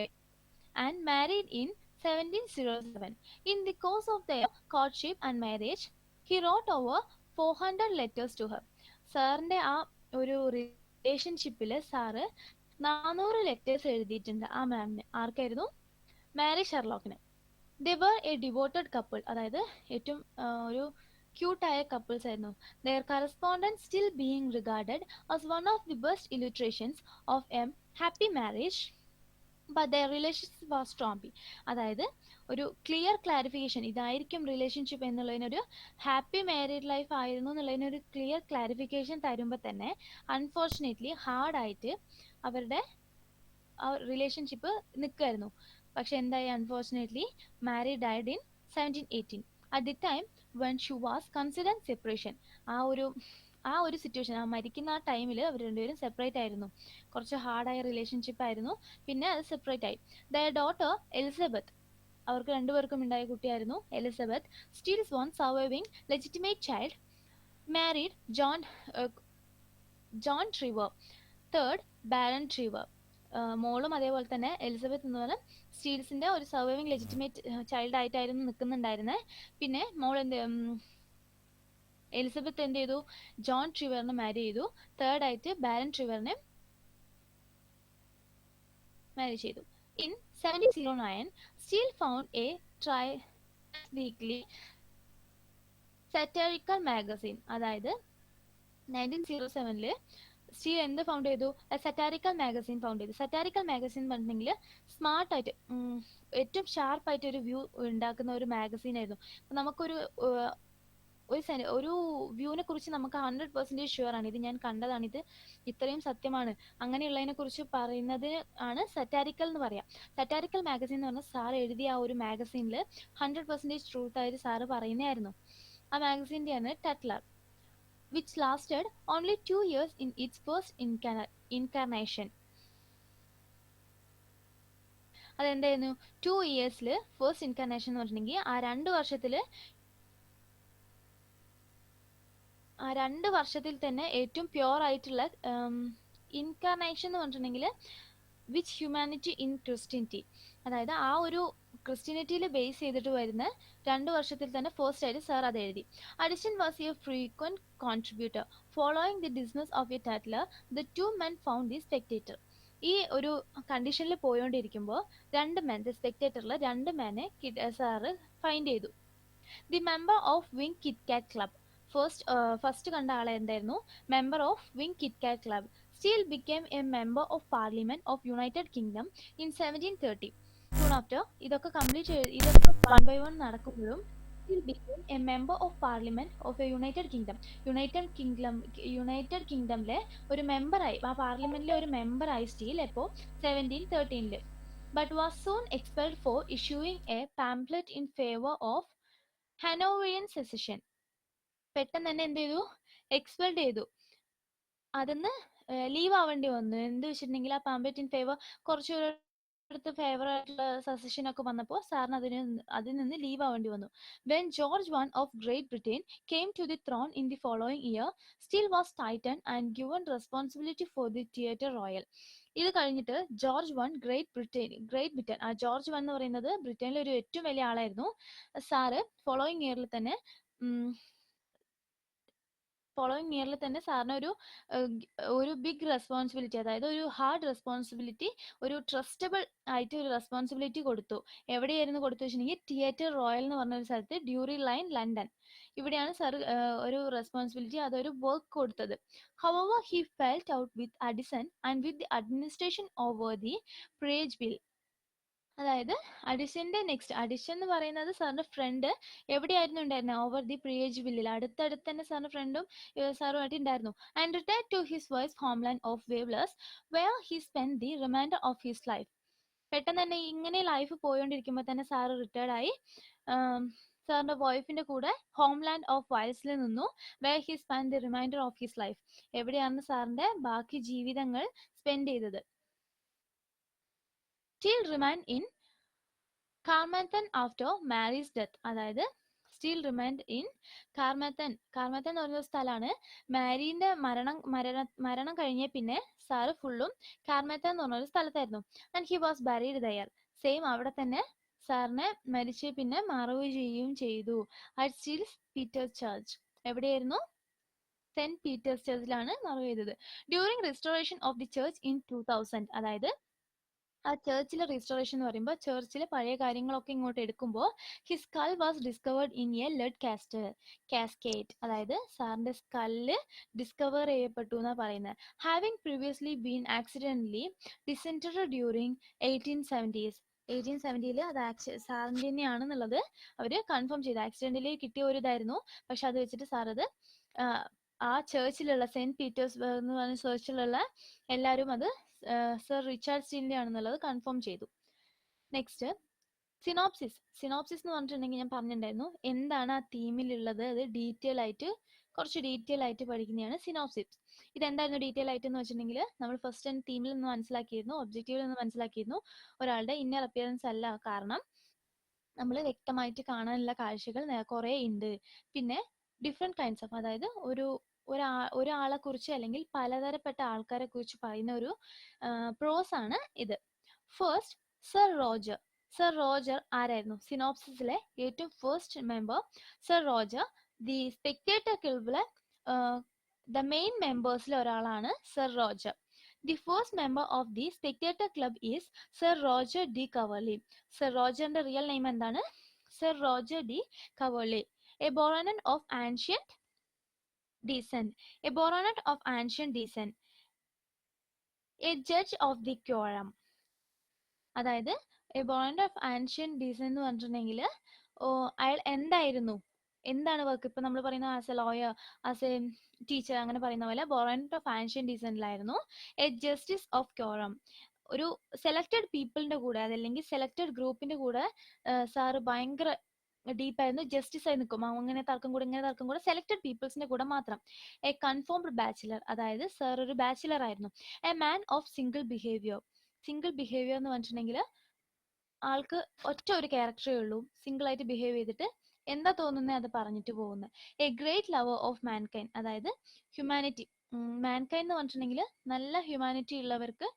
A: and married in 1707. In the course of their courtship and marriage, he wrote over 400 letters to her. സാറിന്റെ ആ ഒരു റിലേഷൻഷിപ്പിൽ സാറ് 400 ലെറ്റേഴ്സ് എഴുതിയിട്ടുണ്ട് ആ മാമിന്. ആർക്കായിരുന്നു? മാരി ഷെർലോക്കിന്. They were a devoted couple, അതായത് ഏറ്റവും ഒരു ക്യൂട്ടായ കപ്പിൾസ് ആയിരുന്നു. Their correspondence still being regarded as one of the best illustrations of a happy marriage but their relationship was stormy. അതായത് ഒരു ക്ലിയർ ക്ലാരിഫിക്കേഷൻ ഇതായിരിക്കും റിലേഷൻഷിപ്പ് എന്നുള്ളതിനൊരു ഹാപ്പി മാരീഡ് ലൈഫ് ആയിരുന്നു എന്നുള്ളതിനൊരു ക്ലിയർ ക്ലാരിഫിക്കേഷൻ തരുമ്പോൾ തന്നെ അൺഫോർച്ചുനേറ്റ്ലി ഹാർഡായിട്ട് അവരുടെ ആ റിലേഷൻഷിപ്പ് നിൽക്കുമായിരുന്നു. പക്ഷെ എന്തായി? Unfortunately Mary died in 1718 at the time when she was consider separation. ആ ഒരു സിറ്റുവേഷൻ, ആ മരിക്കുന്ന ആ ടൈമിൽ അവർ രണ്ടുപേരും സെപ്പറേറ്റ് ആയിരുന്നു. കുറച്ച് ഹാർഡായ റിലേഷൻഷിപ്പ് ആയിരുന്നു. പിന്നെ അത് സെപ്പറേറ്റ് ആയി. ദയർ ഡോട്ടർ എലിസബത്ത്, അവർക്ക് രണ്ടുപേർക്കും ഉണ്ടായ കുട്ടിയായിരുന്നു Elizabeth. Steele's one surviving legitimate child married John Trevor, third Baron Trevor. മോളും അതേപോലെ തന്നെ എലിസബത്ത് എന്ന് പറഞ്ഞാൽ സ്റ്റീൽസിന്റെ ഒരു സർവൈവിംഗ് ലെജിറ്റിമേറ്റ് ചൈൽഡ് ആയിട്ടായിരുന്നു നിൽക്കുന്നുണ്ടായിരുന്നത്. പിന്നെ മോൾ എലിസബത്ത് എന്ത് ചെയ്തു? ജോൺ ട്രിവറിനെ മാരി ചെയ്തു. തേർഡ് ആയിട്ട് ബാരൻ ട്രിവറിനെ മാരി ചെയ്തു. In 1709 Steele found a triweekly satirical magazine. അതായത് 1907 സ്റ്റീൽ എന്ത് ഫൗണ്ട് ചെയ്തു? സറ്റാരിക്കൽ മാഗസിൻ ഫൗണ്ട് ചെയ്തു. സറ്റാരിക്കൽ മാഗസിൻ പറഞ്ഞിട്ടുണ്ടെങ്കിൽ സ്മാർട്ടായിട്ട് ഏറ്റവും ഷാർപ്പായിട്ട് ഒരു വ്യൂ ഉണ്ടാക്കുന്ന ഒരു മാഗസീൻ ആയിരുന്നു. നമുക്കൊരു ഒരു വ്യൂവിനെ കുറിച്ച് നമുക്ക് 100% ഷുവർ ആണ്, ഇത് ഞാൻ കണ്ടതാണ്, ഇത് ഇത്രയും സത്യമാണ്, അങ്ങനെയുള്ളതിനെ കുറിച്ച് പറയുന്നത് ആണ് സറ്റാരിക്കൽ എന്ന് പറയാം. സറ്റാരിക്കൽ മാഗസിൻ എന്ന് പറഞ്ഞാൽ സാർ എഴുതിയ ആ ഒരു മാഗസീനിൽ 100% ട്രൂത്ത് ആയിട്ട് സാറ് പറയുന്നതായിരുന്നു. ആ മാഗസീൻ്റെയാണ് Tatler, which lasted only 2 years in its first incarnation. അതെന്തായിരുന്നു? 2 ഇയേഴ്സിൽ ഫസ്റ്റ് ഇൻകാർനേഷൻ എന്ന് പറഞ്ഞിട്ടുണ്ടെങ്കിൽ ആ രണ്ട് വർഷത്തിൽ തന്നെ ഏറ്റവും പ്യോർ ആയിട്ടുള്ള ഇൻകാർനേഷൻ എന്ന് പറഞ്ഞിട്ടുണ്ടെങ്കിൽ വിച്ച് ഹ്യൂമാനിറ്റി ഇൻ ക്രിസ്ത്യനിറ്റി, അതായത് ആ ഒരു ക്രിസ്ത്യനിറ്റിയിൽ ബേസ് ചെയ്തിട്ട് വരുന്ന 2 വർഷത്തിൽ തന്നെ ഫസ്റ്റ് ആയിട്ട് സാർ അത് എഴുതി. Addison was a frequent contributor following the dismiss of a Tatler the 2 men found the Spectator. ഈ ഒരു കണ്ടീഷനിൽ പോയോണ്ടിരിക്കുമ്പോൾ 2 men, ദി സ്പെക്ടേറ്ററിൽ 2 men സാറ് ഫൈൻഡ് ചെയ്തു. The member of Whig Kit Cat Club, first കണ്ട ആളെ എന്തായിരുന്നു? Member of Whig Kit Cat Club. Steele became a member of Parliament of United Kingdom in 1730. Soon after, ഇതൊക്കെ one by one നടക്കുമ്പോഴും Steele became a member of Parliament of a United Kingdom. United കിങ്ഡമിലെ ഒരു മെമ്പറായി, ആ പാർലമെന്റിലെ ഒരു മെമ്പറായി steel എപ്പോൾ? 1713. But was soon expelled for issuing a pamphlet in favor of Hanoverian secession. പെട്ടെന്ന് തന്നെ എന്ത് ചെയ്തു? എക്സ്പെൽഡ് ചെയ്തു. അതിന്ന് ലീവ് ആവേണ്ടി വന്നു. എന്ത് വെച്ചിട്ടുണ്ടെങ്കിൽ ആ പാമ്പറ്റിൻ ഫേവർ കുറച്ചൊരിടത്ത് ഫേവർ ആയിട്ടുള്ള സസഷൻ ഒക്കെ വന്നപ്പോൾ സാറിന് അതിൽ നിന്ന് ലീവ് ആവേണ്ടി വന്നു. When George one of great Britain came to the throne in the following year, Steele was tightened and given responsibility for the Theatre Royal. ഇത് കഴിഞ്ഞിട്ട് ഗ്രേറ്റ് ബ്രിട്ടൻ ആ ജോർജ് വൺ എന്ന് പറയുന്നത് ബ്രിട്ടനിലെ ഒരു ഏറ്റവും വലിയ ആളായിരുന്നു. സാറ് ഫോളോയിങ് ഇയറിൽ തന്നെ സാറിന് ഒരു ബിഗ് റെസ്പോൺസിബിലിറ്റി, അതായത് ഒരു ഹാർഡ് റെസ്പോൺസിബിലിറ്റി, ഒരു ട്രസ്റ്റബിൾ ആയിട്ട് ഒരു റെസ്പോൺസിബിലിറ്റി കൊടുത്തു. എവിടെയായിരുന്നു കൊടുത്തു വെച്ചിട്ടുണ്ടെങ്കിൽ തിയേറ്റർ റോയൽ എന്ന് പറഞ്ഞ ഒരു സ്ഥലത്ത്, ഡ്യൂറി ലൈൻ, ലണ്ടൻ. ഇവിടെയാണ് സാർ ഒരു റെസ്പോൺസിബിലിറ്റി, അതൊരു വർക്ക് കൊടുത്തത്. However he felt out with Addison and with the administration over the peerage bill. അതായത് അഡിഷൻ എന്ന് പറയുന്നത് സാറിന്റെ ഫ്രണ്ട് എവിടെയായിരുന്നു ഉണ്ടായിരുന്നത്, ഓവർ ദി പ്രിയേജ് ബില്ലിൽ, അടുത്തടുത്ത് തന്നെ സാറിന്റെ ഫ്രണ്ടും സാറുമായിട്ട് ഉണ്ടായിരുന്നു. And retire to his wife homeland of വേവ്ലേഴ്സ് where he spend the remainder of his life. പെട്ടെന്ന് തന്നെ ഇങ്ങനെ ലൈഫ് പോയോണ്ടിരിക്കുമ്പോൾ തന്നെ സാറ് റിട്ടയർഡ് ആയി സാറിന്റെ വൈഫിന്റെ കൂടെ ഹോംലാൻഡ് ഓഫ് വൈൽസിൽ നിന്നു. Where he spend the remainder of his life, എവിടെയാണ് സാറിന്റെ ബാക്കി ജീവിതങ്ങൾ സ്പെൻഡ് ചെയ്തത്. Still remained in Carmarthen after Mary's death. അതായത് സ്റ്റിൽ റിമൈൻഡ് ഇൻ കാർമാത്തൻ എന്ന് പറയുന്ന സ്ഥലമാണ്. മാരീന്റെ മരണം കഴിഞ്ഞ പിന്നെ സാറ് ഫുള്ളും കാർമാത്തൻ എന്ന് പറഞ്ഞൊരു സ്ഥലത്തായിരുന്നു. And he was buried there. Same അവിടെ തന്നെ സാറിനെ മരിച്ച് പിന്നെ മറവ് ചെയ്യുകയും ചെയ്തു. At Saint Peter's Church. എവിടെയായിരുന്നു? സെന്റ് പീറ്റേഴ്സ് ചർച്ചിലാണ് മറവ് ചെയ്തത്. During restoration of the church in 2000. അതായത് ആ ചർച്ചിലെ റീസ്റ്റോറേഷൻ എന്ന് പറയുമ്പോൾ ചർച്ചിലെ പഴയ കാര്യങ്ങളൊക്കെ ഇങ്ങോട്ട് എടുക്കുമ്പോൾ his skull was discovered in a lead casket. അതായത് സാറിന്റെ സ്കല്ല് ഡിസ്കവർ ചെയ്യപ്പെട്ടു എന്നാണ് പറയുന്നത്. Having previously been accidentally disinterred during 1870s അത് സാറിൻ്റെ തന്നെയാണെന്നുള്ളത് അവര് കൺഫേം ചെയ്തു. ആക്സിഡന്റലി കിട്ടിയ ഒരു ഇതായിരുന്നു, പക്ഷെ അത് വെച്ചിട്ട് സാർ അത് ആ ചർച്ചിലുള്ള സെന്റ് പീറ്റേഴ്സ്ബർഗ് എന്ന് പറഞ്ഞ ചർച്ചിലുള്ള എല്ലാവരും അത് സർ റിച്ചാർഡ് സ്റ്റീലിന്റെ ആണെന്നുള്ളത് കൺഫേം ചെയ്തു. നെക്സ്റ്റ് സിനോപ്സിസ് എന്ന് പറഞ്ഞിട്ടുണ്ടെങ്കിൽ ഞാൻ പറഞ്ഞിട്ടുണ്ടായിരുന്നു എന്താണ് ആ തീമിലുള്ളത്, അത് കുറച്ച് ഡീറ്റെയിൽ ആയിട്ട് പഠിക്കുന്നതാണ് സിനോപ്സിസ്. ഇതെന്തായിരുന്നു ഡീറ്റെയിൽ ആയിട്ട് എന്ന് വെച്ചിട്ടുണ്ടെങ്കിൽ നമ്മൾ ഫസ്റ്റ് തീമിൽ നിന്ന് മനസ്സിലാക്കിയിരുന്നു, ഒബ്ജക്റ്റീവിൽ നിന്ന് മനസ്സിലാക്കിയിരുന്നു. ഒരാളുടെ ഇന്നർ അപ്പിയറൻസ് അല്ല കാരണം നമ്മൾ വ്യക്തമായിട്ട് കാണാനുള്ള കാഴ്ചകൾ കുറെ ഉണ്ട്. പിന്നെ ഡിഫറെന്റ് കൈൻഡ്സ് ഓഫ്, അതായത് ഒരാളെ കുറിച്ച് അല്ലെങ്കിൽ പലതരപ്പെട്ട ആൾക്കാരെ കുറിച്ച് പറയുന്ന ഒരു പ്രോസ് ആണ് ഇത്. ഫസ്റ്റ് സർ റോജർ ആരായിരുന്നു? സിനോപ്സിസിലെ ഏറ്റവും first member sir Roger. The Spectator ക്ലബിലെ ദ മെയിൻ മെമ്പേഴ്സിൽ ഒരാളാണ് sir Roger. The first member of the Spectator club is sir Roger de Coverley. Sir റോജറിന്റെ റിയൽ നെയിം എന്താണ്? Sir Roger de Coverley. A baronet of ancient descent. A baronet of ancient descent. A judge of the quorum. അതായത് a baronet of ancient descent എന്ന് പറഞ്ഞിട്ടുണ്ടെങ്കിൽ അയാൾ എന്താണ് work? ഇപ്പൊ നമ്മൾ പറയുന്ന as a lawyer, as a teacher അങ്ങനെ പറയുന്ന പോലെ ബോറോനറ്റ് ഓഫ് ആൻഷ്യന്റ് ഡീസന്റിലായിരുന്നു. A justice of quorum. ഒരു സെലക്ടഡ് പീപ്പിളിന്റെ കൂടെ അതല്ലെങ്കിൽ സെലക്ടഡ് ഗ്രൂപ്പിന്റെ കൂടെ സാറ് ഭയങ്കര ഡീപ്പായിരുന്നു, ജസ്റ്റിസ് ആയി നിൽക്കും. അങ്ങനെ തർക്കം കൂടെ സെലക്ടഡ് പീപ്പിൾസിന്റെ കൂടെ മാത്രം. എ കൺഫോംഡ് ബാച്ചിലർ, അതായത് സാർ ഒരു ബാച്ചിലർ ആയിരുന്നു. A man of single behaviour എന്ന് പറഞ്ഞിട്ടുണ്ടെങ്കിൽ ആൾക്ക് ഒറ്റ ഒരു ക്യാരക്ടറേ ഉള്ളൂ, സിംഗിൾ ആയിട്ട് ബിഹേവ് ചെയ്തിട്ട് എന്താ തോന്നുന്നത് അത് പറഞ്ഞിട്ട് പോകുന്നത്. A great lover of mankind, അതായത് ഹ്യൂമാനിറ്റി. മാൻകൈൻഡ് എന്ന് പറഞ്ഞിട്ടുണ്ടെങ്കിൽ നല്ല ഹ്യൂമാനിറ്റി ഉള്ളവർക്ക്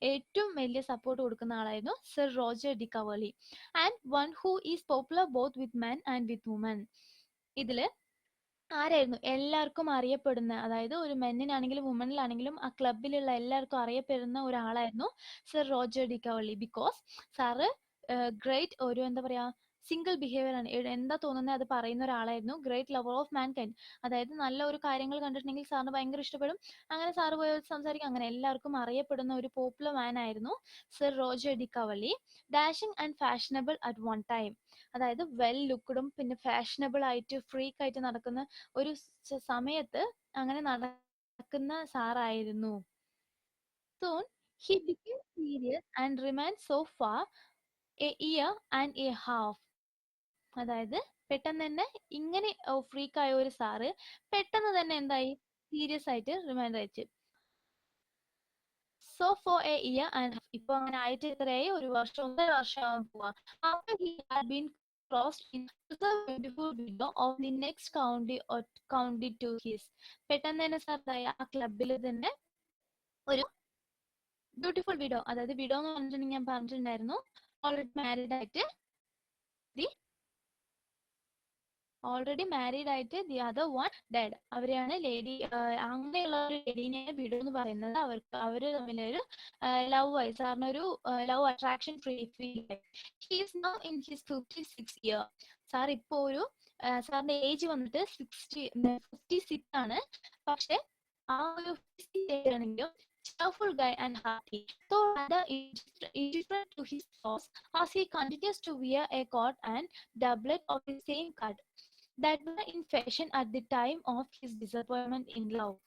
A: ഏറ്റവും വലിയ സപ്പോർട്ട് കൊടുക്കുന്ന ആളായിരുന്നു sir Roger de Coverley. And one who is popular both with men and with women. ഇതില് ആരായിരുന്നു എല്ലാവർക്കും അറിയപ്പെടുന്ന, അതായത് ഒരു മെന്നിനാണെങ്കിലും വുമനിലാണെങ്കിലും ആ ക്ലബിലുള്ള എല്ലാവർക്കും അറിയപ്പെടുന്ന ഒരാളായിരുന്നു sir Roger de Coverley. Because sir great ഒരു എന്താ പറയാ സിംഗിൾ ബിഹേവിയർ ആണ്, എന്താ തോന്നുന്നത് അത് പറയുന്ന ഒരാളായിരുന്നു. ഗ്രേറ്റ് ലവർ ഓഫ് മാൻകൈൻഡ്, അതായത് നല്ല ഒരു കാര്യങ്ങൾ കണ്ടിട്ടുണ്ടെങ്കിൽ സാറിന് ഭയങ്കര ഇഷ്ടപ്പെടും, അങ്ങനെ സാറ് പോയി സംസാരിക്കും, അങ്ങനെ എല്ലാവർക്കും അറിയപ്പെടുന്ന ഒരു പോപ്പുലർ മാൻ ആയിരുന്നു sir Roger de Coverley. Dashing and fashionable at one time, അതായത് വെൽ ലുക്ക്ഡും പിന്നെ ഫാഷനബിൾ ആയിട്ട് ഫ്രീക്ക് ആയിട്ട് നടക്കുന്ന ഒരു സമയത്ത് അങ്ങനെ നടക്കുന്ന സാറായിരുന്നു. Soon he became serious and remained so for a year and a half. അതായത് പെട്ടെന്ന് തന്നെ ഇങ്ങനെ ഫ്രീക്ക് ആയ ഒരു സാറ് പെട്ടെന്ന് തന്നെ എന്തായി, സീരിയസ് ആയിട്ട് റിമൈൻഡ് അയച്ചു. So for a year and ഇപ്പൊ അങ്ങനെ ആയിട്ട് ഇത്രയായി, ഒരു വർഷം 1.5 വർഷം പോവാ. After he had been crossed in the beautiful window of the next county to his. പെട്ടെന്ന് തന്നെ സാർ ആ ക്ലബിൽ തന്നെ ഒരു ബ്യൂട്ടിഫുൾ വിഡോ, അതായത് വിഡോ എന്ന് പറഞ്ഞിട്ടുണ്ടെങ്കിൽ ഞാൻ പറഞ്ഞിട്ടുണ്ടായിരുന്നു ഓൾറെഡി മാരീഡ് ആയിട്ട് ദി അതർ വൺ ഡെഡ്. അവരെയാണ് ലേഡി, അങ്ങനെയുള്ള ഒരു ലേഡീനെ വിഡോ എന്ന് പറയുന്നത്. അവര് തമ്മിലൊരു ലവ് ആയി, സാറിന് ഒരു ലവ് അട്രാക്ഷൻ ഫീൽ ആയി. He is now in his 56 year. Sir ഇപ്പോ ഒരു സാറിന്റെ ഏജ് വന്നിട്ട് 56 ആണ്. പക്ഷെ ആ ഒരു ആണെങ്കിലും cheerful guy and happy, though rather indifferent to his flaws, as he continues to wear a coat and doublet of the same cut that were in fashion at the time of his disappointment in love.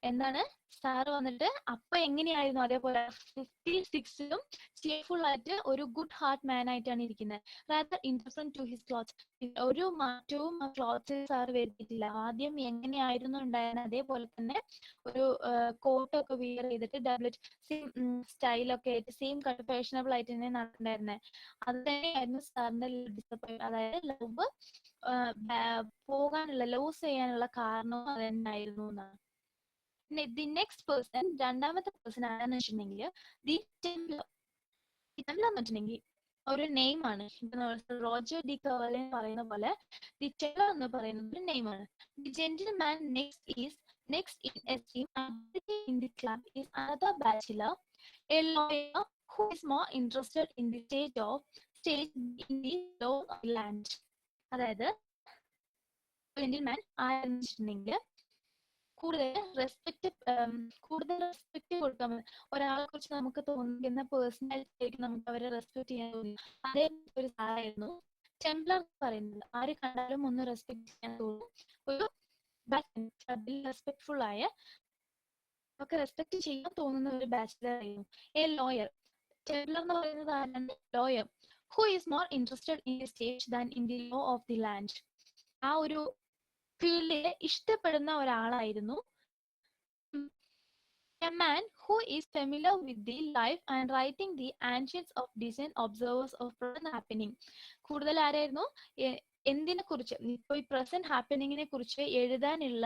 A: എന്താണ് sir വന്നിട്ട് അപ്പൊ എങ്ങനെയായിരുന്നു അതേപോലെ 56ലും cheerful ആയിട്ട് ഒരു good heart man ആയിട്ടാണ് ഇരിക്കുന്നത്. Rather indifferent to his clothes. ഒരു മാറ്റവും ആ ക്ലോത്ത്സിൽ സാർ വരുത്തിയിട്ടില്ല. ആദ്യം എങ്ങനെയായിരുന്നു ഉണ്ടായിരുന്നത് അതേപോലെ തന്നെ ഒരു കോട്ടൊക്കെ വിയർ ചെയ്തിട്ട് ഡബ്ലറ്റ് സെയിം സ്റ്റൈലൊക്കെ ആയിട്ട് സെയിം കട്ട് ഫാഷനബിൾ ആയിട്ട് തന്നെ നടന്നിട്ടുണ്ടായിരുന്നത്. അത് തന്നെയായിരുന്നു സാറിന്റെ ഡിസപ്പോയിന്റ്, അതായത് ലവ് പോകാനുള്ള ലോസ് ചെയ്യാനുള്ള കാരണവും അത് തന്നെയായിരുന്നു എന്നാണ്. ദി നെക്സ്റ്റ് പേഴ്സൺ, രണ്ടാമത്തെ പേഴ്സൺ ആരാന്ന് വെച്ചിട്ടുണ്ടെങ്കിൽ ദി ടെംപ്ലർ. ടെംപ്ലർ എന്ന് വെച്ചിട്ടുണ്ടെങ്കിൽ ഒരു നെയിം ആണ്. റോജർ ഡി കവർലെ പറയുന്ന പോലെ ദി ടെംപ്ലർ എന്ന് പറയുന്നത് ഒരു നെയിം ആണ്. The gentleman next in esteem in the club is another bachelor, a lawyer who is more interested in the stage in the law of the land. അതായത് gentleman ആരെന്ന് വെച്ചിട്ടുണ്ടെങ്കിൽ കൂടുതൽ റെസ്പെക്ട് കൊടുക്കാൻ, ഒരാളെ കുറിച്ച് നമുക്ക് തോന്നുന്ന പേഴ്സണാലിറ്റി ആയിരിക്കും നമുക്ക് അവരെ റെസ്പെക്ട് ചെയ്യാൻ തോന്നി. അതേ ഒരു സാറായിരുന്നു ടെംപ്ലർ പറയുന്നത്. ആര് കണ്ടാലും ഒന്ന് റെസ്പെക്ട് ചെയ്യാൻ തോന്നും. ഒരു റെസ്പെക്ട്ഫുൾ ആയ ഒക്കെ റെസ്പെക്ട് ചെയ്യാൻ തോന്നുന്ന ഒരു ബാച്ചിലർ ആയിരുന്നു. A lawyer. ടെംപ്ലർ എന്ന് പറയുന്നത് ആരാണ്? Lawyer. Who is more interested in the state than in the law of the land. ആ ഒരു ഫീൽഡിലെ ഇഷ്ടപ്പെടുന്ന ഒരാളായിരുന്നു. A man who is familiar with the life and writing the ancients of decent observers of present happening. കൂടുതൽ ആരായിരുന്നു? എന്തിനെ കുറിച്ച്, ഇപ്പൊ ഈ പ്രസന്റ് ഹാപ്പനിങ്ങിനെ കുറിച്ച് എഴുതാനുള്ള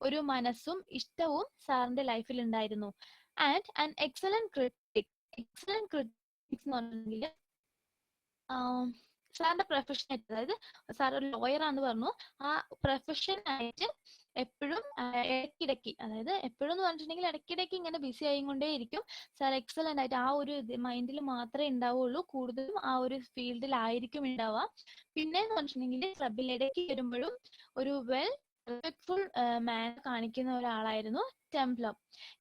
A: ഒരു മനസ്സും ഇഷ്ടവും സാറിന്റെ ലൈഫിൽ ഉണ്ടായിരുന്നു. And an excellent critic. Excellent critics എന്ന് പറഞ്ഞിട്ടുണ്ടെങ്കിൽ സാറിന്റെ പ്രൊഫഷൻ ആയിട്ട്, അതായത് സാർ ഒരു ലോയർ ആണെന്ന് പറഞ്ഞു, ആ പ്രൊഫഷൻ ആയിട്ട് എപ്പോഴും ഇടയ്ക്കിടയ്ക്ക്, അതായത് എപ്പോഴും എന്ന് പറഞ്ഞിട്ടുണ്ടെങ്കിൽ ഇടയ്ക്കിടയ്ക്ക് ഇങ്ങനെ ബിസി ആയിക്കൊണ്ടേ ഇരിക്കും. സാർ എക്സലന്റ് ആയിട്ട് ആ ഒരു മൈൻഡിൽ മാത്രമേ ഉണ്ടാവുള്ളൂ, കൂടുതലും ആ ഒരു ഫീൽഡിലായിരിക്കും ഉണ്ടാവുക. പിന്നെ എന്ന് പറഞ്ഞിട്ടുണ്ടെങ്കിൽ ക്ലബിൽ ഇടയ്ക്ക് വരുമ്പോഴും ഒരു വെൽ റെസ്പെക്ട്ഫുൾ മാൻ കാണിക്കുന്ന ഒരാളായിരുന്നു Templer.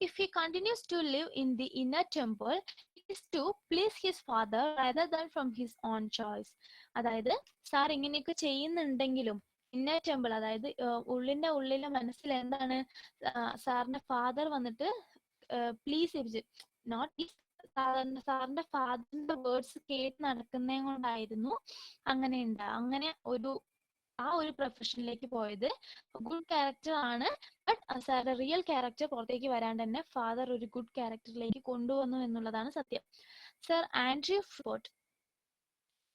A: If he continues to live in the inner temple is to please his father rather than from his own choice. അതായത് സാർ ഇങ്ങനെയൊക്കെ ചെയ്യുന്നുണ്ടെങ്കിലും ഇന്നർ ടെമ്പിൾ, അതായത് ഉള്ളിലെ മനസ്സിൽ എന്താണ്, സാറിന്റെ ഫാദർ വന്നിട്ട് പ്ലീസ് ചെയ്യിപ്പിച്ച്, നോട്ട് സാറിന്റെ ഫാദറിന്റെ വേർഡ്സ് കേട്ട് നടക്കുന്നേ കൊണ്ടായിരുന്നു അങ്ങനെ ആ ഒരു പ്രൊഫഷനിലേക്ക് പോയത്. ഗുഡ് ക്യാരക്ടർ ആണ്, ബട്ട് സാറുടെ റിയൽ ക്യാരക്ടർ പുറത്തേക്ക് വരാണ്ട് തന്നെ ഫാദർ ഒരു ഗുഡ് ക്യാരക്ടറിലേക്ക് കൊണ്ടുവന്നു എന്നുള്ളതാണ് സത്യം. Sir Andrew fort.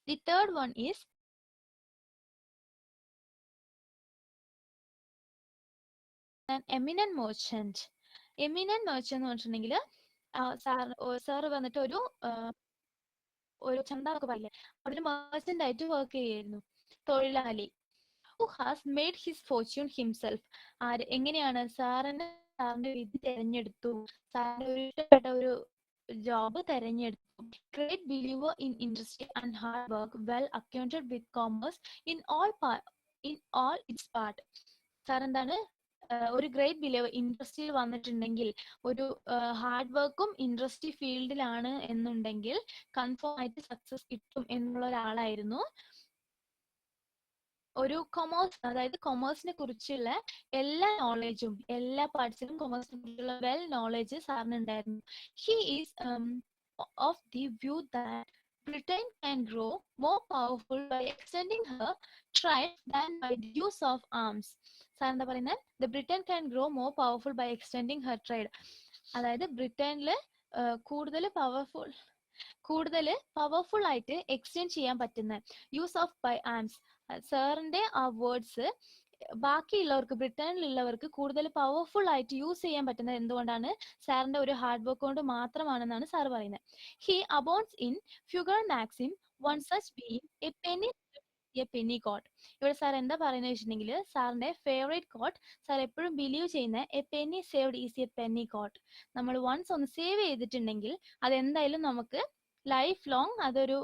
A: The third one is eminent merchant. Eminent merchant എന്ന് പറഞ്ഞിട്ടുണ്ടെങ്കിൽ സാർ വന്നിട്ട് ഒരു ചന്ത ഒക്കെ പറയില്ലേ, അവിടെ മെർച്ചന്റ് ആയിട്ട് വർക്ക് ചെയ്യായിരുന്നു, തൊഴിലാളി. who has made his fortune himself. എങ്ങനെയാണ് സാറിന്റെ വിധി തെരഞ്ഞെടുത്തു, സാറിന്റെ ഒരു ഇഷ്ടപ്പെട്ട ഒരു ജോബ് തെരഞ്ഞെടുത്തു. Great believer in industry and hard work, well acquainted with commerce in all its part. Sir എന്താണ്, ഒരു ഗ്രേറ്റ് ബിലീവർ, ഇൻഡസ്ട്രിയിൽ വന്നിട്ടുണ്ടെങ്കിൽ ഒരു ഹാർഡ് വർക്കും ഇൻഡസ്ട്രി ഫീൽഡിലാണ് എന്നുണ്ടെങ്കിൽ കൺഫേം ആയിട്ട് സക്സസ് കിട്ടും എന്നുള്ള ഒരാളായിരുന്നു. ഒരു കൊമേഴ്സ്, അതായത് കൊമേഴ്സിനെ കുറിച്ചുള്ള എല്ലാ നോളേജും, എല്ലാ പാർട്സിലും കൊമേഴ്സിനെ കുറിച്ചുള്ള വെൽ നോളേജ് സാറിന് ഉണ്ടായിരുന്നു. He is of the view that Britain can grow more powerful by extending her trade than by the use of arms. Sir എന്താ പറയുന്നത്? The Britain can grow more powerful by extending her trade. അതായത് ബ്രിട്ടനില് കൂടുതൽ powerful ആയിട്ട് extend ചെയ്യാൻ പറ്റുന്ന use of by arms. സാറിന്റെ ആ words ബാക്കിയുള്ളവർക്ക്, ബ്രിട്ടനിലുള്ളവർക്ക് കൂടുതൽ പവർഫുൾ ആയിട്ട് യൂസ് ചെയ്യാൻ പറ്റുന്നത് എന്തുകൊണ്ടാണ്? സാറിന്റെ ഒരു ഹാർഡ് വർക്ക് കൊണ്ട് മാത്രമാണെന്നാണ് സാർ പറയുന്നത്. He abounds in frugal maxim one such being a penny got. ഇവിടെ സാർ എന്താ പറയുന്നത് വെച്ചിട്ടുണ്ടെങ്കിൽ, സാറിന്റെ ഫേവറേറ്റ് കോട്ട്, സാർ എപ്പോഴും ബിലീവ് ചെയ്യുന്ന a penny saved is a penny got. നമ്മൾ വൺസ് ഒന്ന് സേവ് ചെയ്തിട്ടുണ്ടെങ്കിൽ അതെന്തായാലും നമുക്ക് ലൈഫ് ലോങ് അതൊരു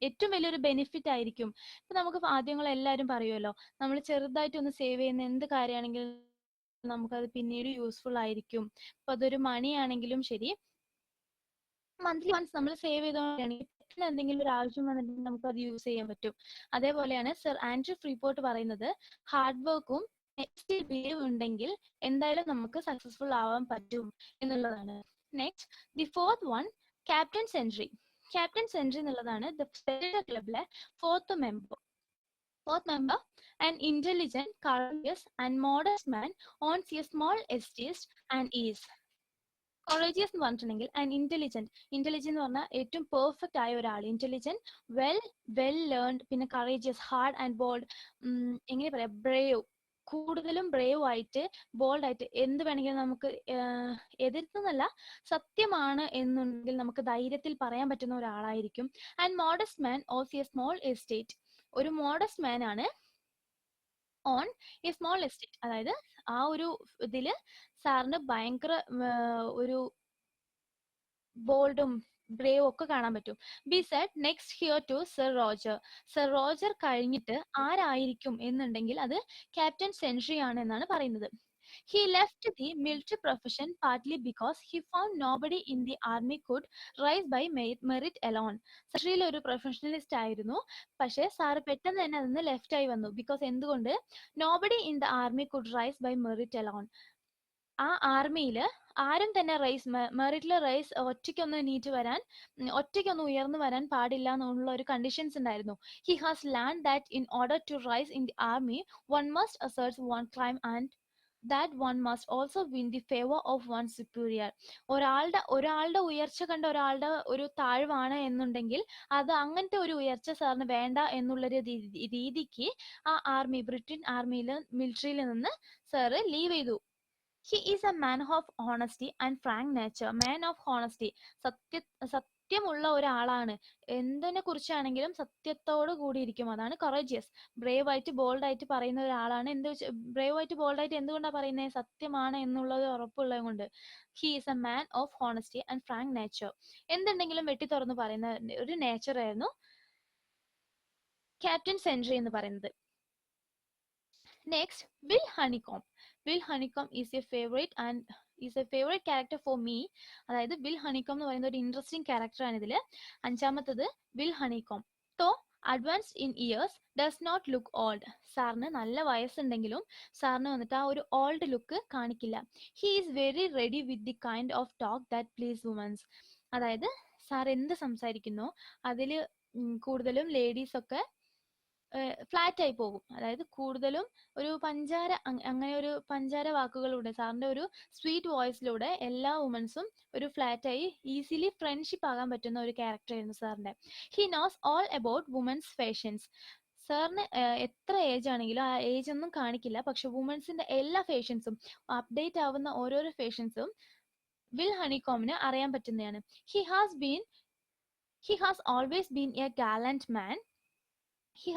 A: ഏറ്റവും വലിയൊരു ബെനിഫിറ്റ് ആയിരിക്കും. ഇപ്പൊ നമുക്ക് ആദ്യങ്ങൾ എല്ലാവരും പറയുമല്ലോ, നമ്മൾ ചെറുതായിട്ട് ഒന്ന് സേവ് ചെയ്യുന്ന എന്ത് കാര്യമാണെങ്കിലും നമുക്കത് പിന്നീട് യൂസ്ഫുൾ ആയിരിക്കും. അപ്പൊ അതൊരു മണി ആണെങ്കിലും ശരി, മന്ത്ലി വൺസ് നമ്മൾ സേവ് ചെയ്തോണെങ്കിൽ പെട്ടെന്ന് എന്തെങ്കിലും ഒരു ആവശ്യം വന്നിട്ടുണ്ടെങ്കിൽ നമുക്ക് അത് യൂസ് ചെയ്യാൻ പറ്റും. അതേപോലെയാണ് സർ ആൻഡ്രൂ ഫ്രീപോർട്ട് പറയുന്നത്, ഹാർഡ് വർക്കും ബിലീവ് ഉണ്ടെങ്കിൽ എന്തായാലും നമുക്ക് സക്സസ്ഫുൾ ആവാൻ പറ്റും എന്നുള്ളതാണ്. Next, the fourth one, captain Sentry. Captain Sentry എന്നുള്ളതാണ് ദ ക്ലബിലെ fourth member. An intelligent, courageous and modest man owns a small estate and is courageous എന്ന് പറഞ്ഞിട്ടുണ്ടെങ്കിൽ ആൻഡ് ഇന്റലിജന്റ് എന്ന് പറഞ്ഞാൽ ഏറ്റവും പെർഫെക്റ്റ് ആയ ഒരാൾ. ഇന്റലിജന്റ്, വെൽ ലേൺഡ്, പിന്നെ കറേജിയസ്, ഹാർഡ് ആൻഡ് ബോൾഡ്. എങ്ങനെ പറയാം, ബ്രേവ്, കൂടുതലും ബ്രേവ് ആയിട്ട് ബോൾഡ് ആയിട്ട് എന്ത് വേണമെങ്കിലും നമുക്ക് എതിർത്തുന്നല്ല, സത്യമാണ് എന്നുണ്ടെങ്കിൽ നമുക്ക് ധൈര്യത്തിൽ പറയാൻ പറ്റുന്ന ഒരാളായിരിക്കും. And modest man of a small estate. ഒരു മോഡസ്റ്റ് മാൻ ആണ് ഓൺ എ സ്മോൾ എസ്റ്റേറ്റ്. അതായത് ആ ഒരു ഇതില് സാറിന് ഭയങ്കര ഒരു ബോൾഡും ബ്രേവും ഒക്കെ കാണാൻ പറ്റും. Be said next heir to Sir Roger. Sir Roger കഴിഞ്ഞിട്ട് ആരായിരിക്കും എന്നുണ്ടെങ്കിൽ അത് ക്യാപ്റ്റൻ സെൻട്രി ആണ് എന്നാണ് പറയുന്നത്. He left the military profession partly because he found nobody in the army could rise by merit alone. സെൻട്രിയിൽ ഒരു പ്രൊഫഷണലിസ്റ്റ് ആയിരുന്നു, പക്ഷേ സാറ് പെട്ടെന്ന് തന്നെ അതിന് ലെഫ്റ്റ് ആയി വന്നു. ബിക്കോസ് എന്തുകൊണ്ട്? Nobody in the army could rise by merit alone. ആ ആർമിയിൽ ആരും തന്നെ മെറിറ്റിൽ റൈസ് ഒറ്റയ്ക്കൊന്ന് ഉയർന്നു വരാൻ പാടില്ല എന്നുള്ള ഒരു കണ്ടീഷൻസ് ഉണ്ടായിരുന്നു. He has learn that in order to rise in the army one must assert one claim and that one must also win the favor of one superior. ഒരാളുടെ ഉയർച്ച കണ്ട ഒരാളുടെ ഒരു താഴ്വാണ് എന്നുണ്ടെങ്കിൽ അത് അങ്ങനത്തെ ഒരു ഉയർച്ച സാറിന് വേണ്ട എന്നുള്ളൊരു രീതിക്ക് ആ ബ്രിട്ടൻ മിലിറ്ററിയിൽ നിന്ന് സാറ് ലീവ് ചെയ്തു. He is a man of honesty and frank nature. Man of honesty. സത്യമുള്ള ഒരാളാണ്. എന്തിനെ കുറിച്ചാണെങ്കിലും സത്യത്തോട് കൂടിയിരിക്കും. അതാണ് courageous. ബ്രേവ് ആയിട്ട് ബോൾഡ് ആയിട്ട് പറയുന്ന ഒരാളാണ്. ബ്രേവ് ആയിട്ട് ബോൾഡ് ആയിട്ട് എന്തുകൊണ്ടാണ് പറയുന്നത്? സത്യമാണ് എന്നുള്ളത് ഉറപ്പുള്ളത് കൊണ്ട്. He is a man of honesty and frank nature. എന്തുണ്ടെങ്കിലും വെട്ടി തുറന്ന് പറയുന്ന ഒരു നേച്ചർ ആയിരുന്നു ക്യാപ്റ്റൻ സെൻട്രി എന്ന് പറയുന്നത്. Next, Will Honeycomb. Will Honeycomb is a favorite character for me. അതായത് വിൽ ഹണികോം എന്ന് പറയുന്ന ഒരു ഇൻട്രസ്റ്റിംഗ് ക്യാരക്ടർ ആണ് ഇതില്. അഞ്ചാമത്തത് Will Honeycomb. Advanced in years does not look old. സാറിന് നല്ല വയസ്സുണ്ടെങ്കിലും സാറിന് വന്നിട്ട് ആ ഒരു ഓൾഡ് ലുക്ക് കാണിക്കില്ല. He is very ready with the kind of talk that please womens. അതായത് സാർ എന്ത് സംസാരിക്കുന്നോ അതിൽ കൂടുതലും ലേഡീസ് ഒക്കെ ഫ്ലാറ്റ് ആയി പോകും. അതായത് കൂടുതലും ഒരു അങ്ങനെ ഒരു പഞ്ചാര വാക്കുകളിലൂടെ, സാറിന്റെ ഒരു സ്വീറ്റ് വോയിസിലൂടെ എല്ലാ വുമൻസും ഒരു ഫ്ലാറ്റ് ആയി ഈസിലി ഫ്രണ്ട്ഷിപ്പ് ആകാൻ പറ്റുന്ന ഒരു ക്യാരക്ടർ ആയിരുന്നു സാറിന്റെ. He knows all about women's fashions. സാറിന് എത്ര ഏജ് ആണെങ്കിലും ആ ഏജ് ഒന്നും കാണിക്കില്ല, പക്ഷെ വുമൻസിന്റെ എല്ലാ ഫാഷൻസും, അപ്ഡേറ്റ് ആവുന്ന ഓരോരോ ഫാഷൻസും വിൽ ഹണികോമിന് അറിയാൻ പറ്റുന്നതാണ്. He has always been a gallant man. എന്ന്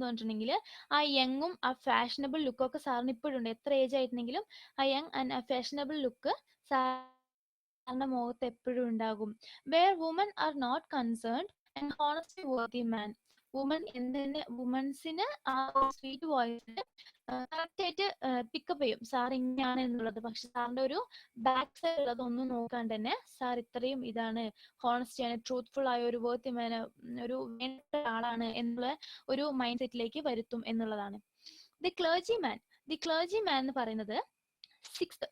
A: പറഞ്ഞിട്ടുണ്ടെങ്കിൽ ആ യങ്ങും ആ ഫാഷനബിൾ ലുക്കൊക്കെ സാറിന് ഇപ്പോഴുണ്ട്. എത്ര ഏജ് ആയിട്ടുണ്ടെങ്കിലും ആ യങ് ആൻഡ് ആ ഫാഷനബിൾ ലുക്ക് സാറിന്റെ മുഖത്ത് എപ്പോഴും ഉണ്ടാകും. Where women are not concerned and honestly worthy man. വുമൻസിന് ആ സ്വീറ്റ് വോയിസിൽ കറക്റ്റ് ആയിട്ട് പിക്കപ്പ് ചെയ്യും സാർ ഇങ്ങനെയാണ് എന്നുള്ളത്. പക്ഷെ സാറിന്റെ ഒരു ബാക്ക് സൈഡ് ഉള്ളതൊന്നും നോക്കാണ്ട് തന്നെ സാർ ഇത്രയും ഇതാണ്, ഹോണസ്റ്റിയാണ്, ട്രൂത്ത്ഫുൾ ആയ ഒരു വർത്തി മാൻ, ഒരു വേണ്ട ആളാണ് എന്നുള്ള ഒരു മൈൻഡ് സെറ്റിലേക്ക് വരുത്തും എന്നുള്ളതാണ്. ദി ക്ലർജി മാൻ എന്ന് പറയുന്നത് സിക്സ്ത്